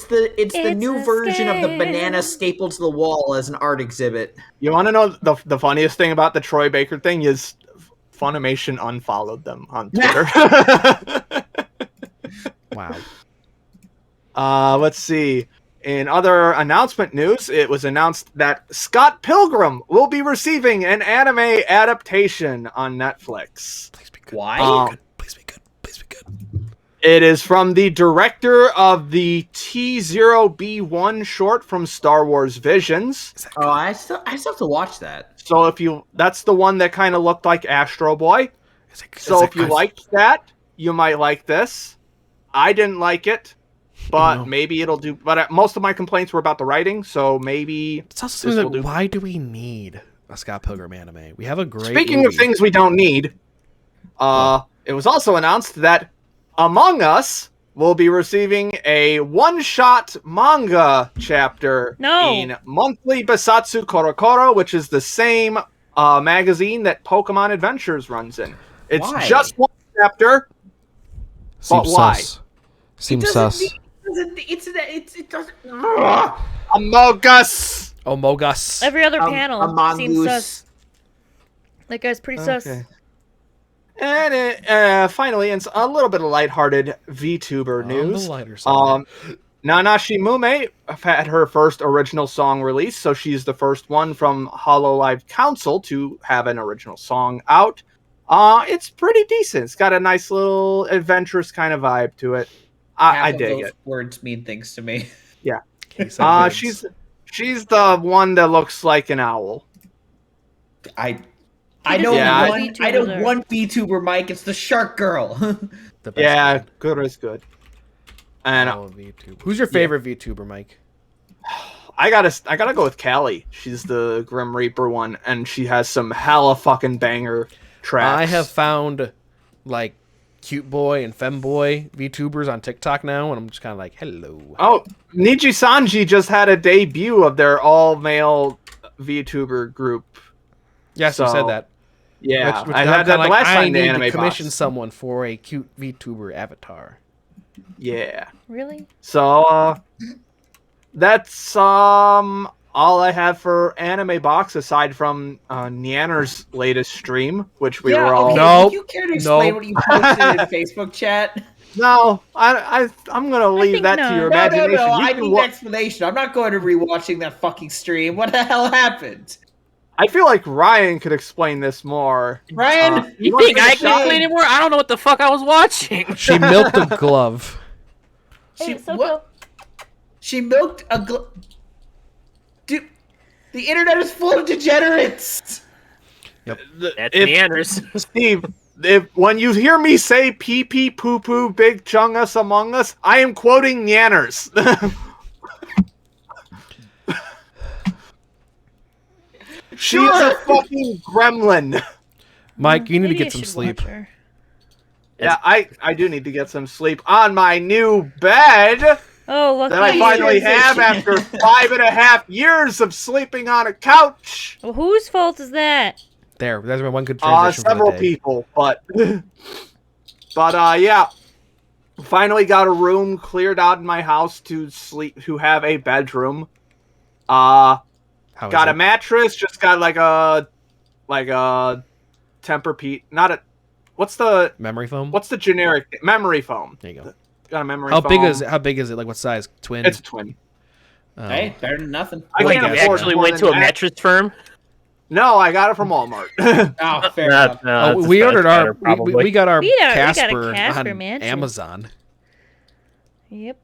the new version of the banana stapled to the wall as an art exhibit. You want to know the funniest thing about the Troy Baker thing is Funimation unfollowed them on Twitter. Wow. Let's see. In other announcement news, it was announced that Scott Pilgrim will be receiving an anime adaptation on Netflix. Please be good. Why? Please be good. Please be good. It is from the director of the T0B1 short from Star Wars Visions. Oh, I still have to watch that. So that's the one that kind of looked like Astro Boy. So if you liked that, you might like this. I didn't like it, but maybe it'll do. But most of my complaints were about the writing, so maybe It's also something that, why do we need a Scott Pilgrim anime? We have a great Speaking movie. of things we don't need, it was also announced that Among Us will be receiving a one-shot manga chapter in Monthly Basatsu Korokoro, which is the same magazine that Pokemon Adventures runs in. It's just one chapter, but why? Seems sus. It doesn't. Among Us! Mogus. Every other panel Among seems Us. sus. That guy's pretty sus. And finally, it's a little bit of lighthearted VTuber news. The lighter side. Nanashi Mume had her first original song released, so she's the first one from Hololive Council to have an original song out. It's pretty decent. It's got a nice little adventurous kind of vibe to it. I dig it. Words mean things to me. Yeah. Case of words. She's the one that looks like an owl. I know Yeah, one VTuber, Mike. It's the Shark Girl. The best Yeah, one. good is good. And Oh, VTuber. Who's your favorite VTuber, Mike? I gotta go with Callie. She's the Grim Reaper one, and she has some hella fucking banger tracks. I have found like cute boy and femboy VTubers on TikTok now, and I'm just kind of like, hello. Oh, Niji Sanji just had a debut of their all-male VTuber group. Yes, you so- said that. Yeah, Which I I'm had that kinda the last I time the need to anime commission box. someone for a cute VTuber avatar. Yeah. Really? So that's all I have for anime box aside from Neander's latest stream, which we were all. No. Would you care to explain No. what you posted in Facebook chat? No, I'm gonna leave think that no. to your No, imagination. You I can need an explanation. I'm not going to rewatching that fucking stream. What the hell happened? I feel like Ryan could explain this more. Ryan, You wanna think take a I can shot? explain it more? I don't know what the fuck I was watching. She milked a glove. Hey, so what? She milked a Dude, the internet is full of degenerates. That's If- Neanders. Steve, when you hear me say pee pee poo poo big chungus among us, I am quoting Nyanners. She's a fucking gremlin. Mike, you need to Maybe get I some should sleep. watch her. Yeah, I do need to get some sleep on my new bed Oh, lucky that I you. finally have after 5.5 years of sleeping on a couch. Well, whose fault is that? There, that's been one good transition for Several the day. people, but yeah. Finally got a room cleared out in my house to sleep, to have a bedroom. How is Got a it? mattress, just got like a Tempur-Pedic, not a, what's the generic memory foam? There you go. Got a memory How foam. big is it? How big is it? Like what size? Twin? It's a twin. Oh. Hey, better than nothing. I Like, can't you afford actually more went than to a that. mattress firm? No, I got it from Walmart. Oh, fair enough. Oh, we ordered our we got our We got a Casper, Casper on mattress. Amazon. Yep.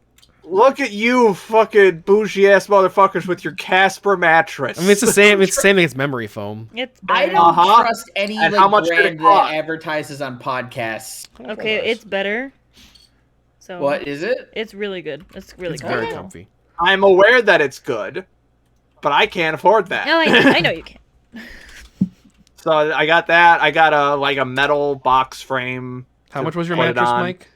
Look at you, fucking bougie ass motherfuckers, with your Casper mattress. I mean, it's the same. It's the same thing as memory foam. It's I better. don't Uh-huh. trust any And like how much did it brand that cost? advertises on podcasts. Okay, it's better. So What is it? It's really good. It's really It's very good. comfy. I'm aware that it's good, but I can't afford that. No, I know you can. So I got that. I got a metal box frame. How to much was your put it mattress, on. Mike?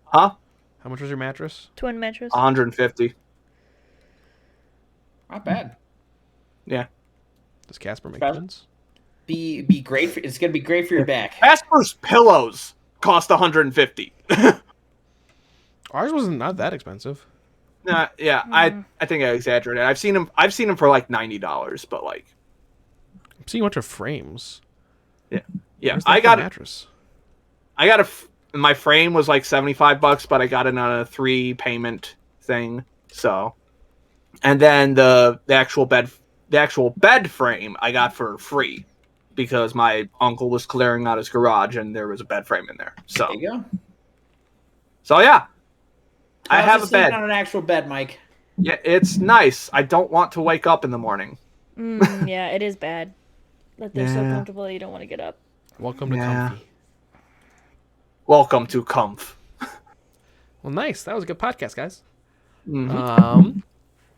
Huh? How much was your mattress? Twin mattress. 150. Not bad. Yeah. Does Casper make Better. sense? Be great. It's gonna be great for your back. Casper's pillows cost 150. Ours wasn't not that expensive. Yeah, I think I exaggerated. I've seen them for like $90, but like, I'm seeing a bunch of frames. yeah. Where's the I fucking got mattress. my frame was like $75, but I got it on a 3-payment thing. So, and then the actual bed frame I got for free because my uncle was clearing out his garage and there was a bed frame in there. So, There you go. yeah, I How's have it a sleeping bed. on an actual bed, Mike. Yeah, it's nice. I don't want to wake up in the morning. Yeah, it is bad. That they're so Yeah. comfortable that you don't want to get up. Welcome to Yeah. comfy. Welcome to Comf. Well, nice. That was a good podcast, guys. Mhm.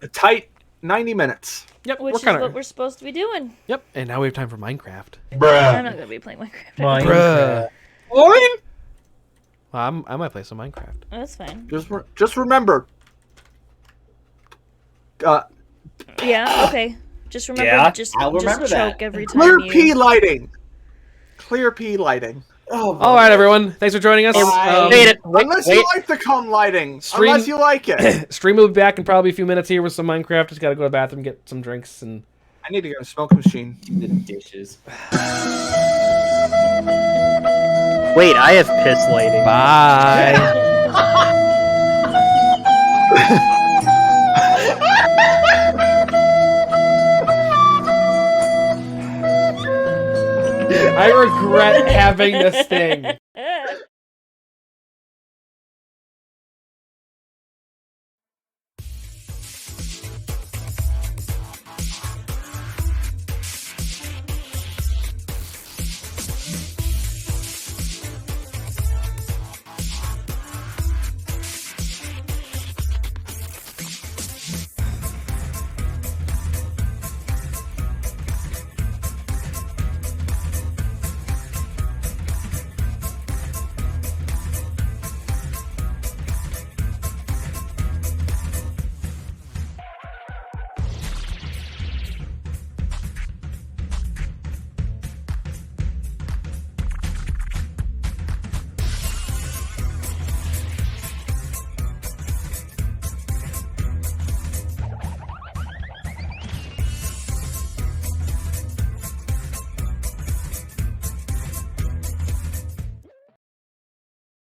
A tight 90 minutes. Yep. Which we're is kind what of. we're supposed to be doing. Yep. And now we have time for Minecraft. I'm not gonna be playing Minecraft. Bruh. Well, I might play some Minecraft. That's fine. just remember. Yeah. Okay. Just remember. Yeah, I'll remember just that. choke every time Clear you. P lighting. Clear P lighting. Oh, All right, everyone. Thanks for joining us. Wait, Unless you like the cum lighting. Stream- Unless you like it. Stream will be back in probably a few minutes here with some Minecraft. Just got to go to the bathroom, get some drinks, and I need to get a smoke machine. the dishes. wait, I have piss lighting. bye. I regret having this thing.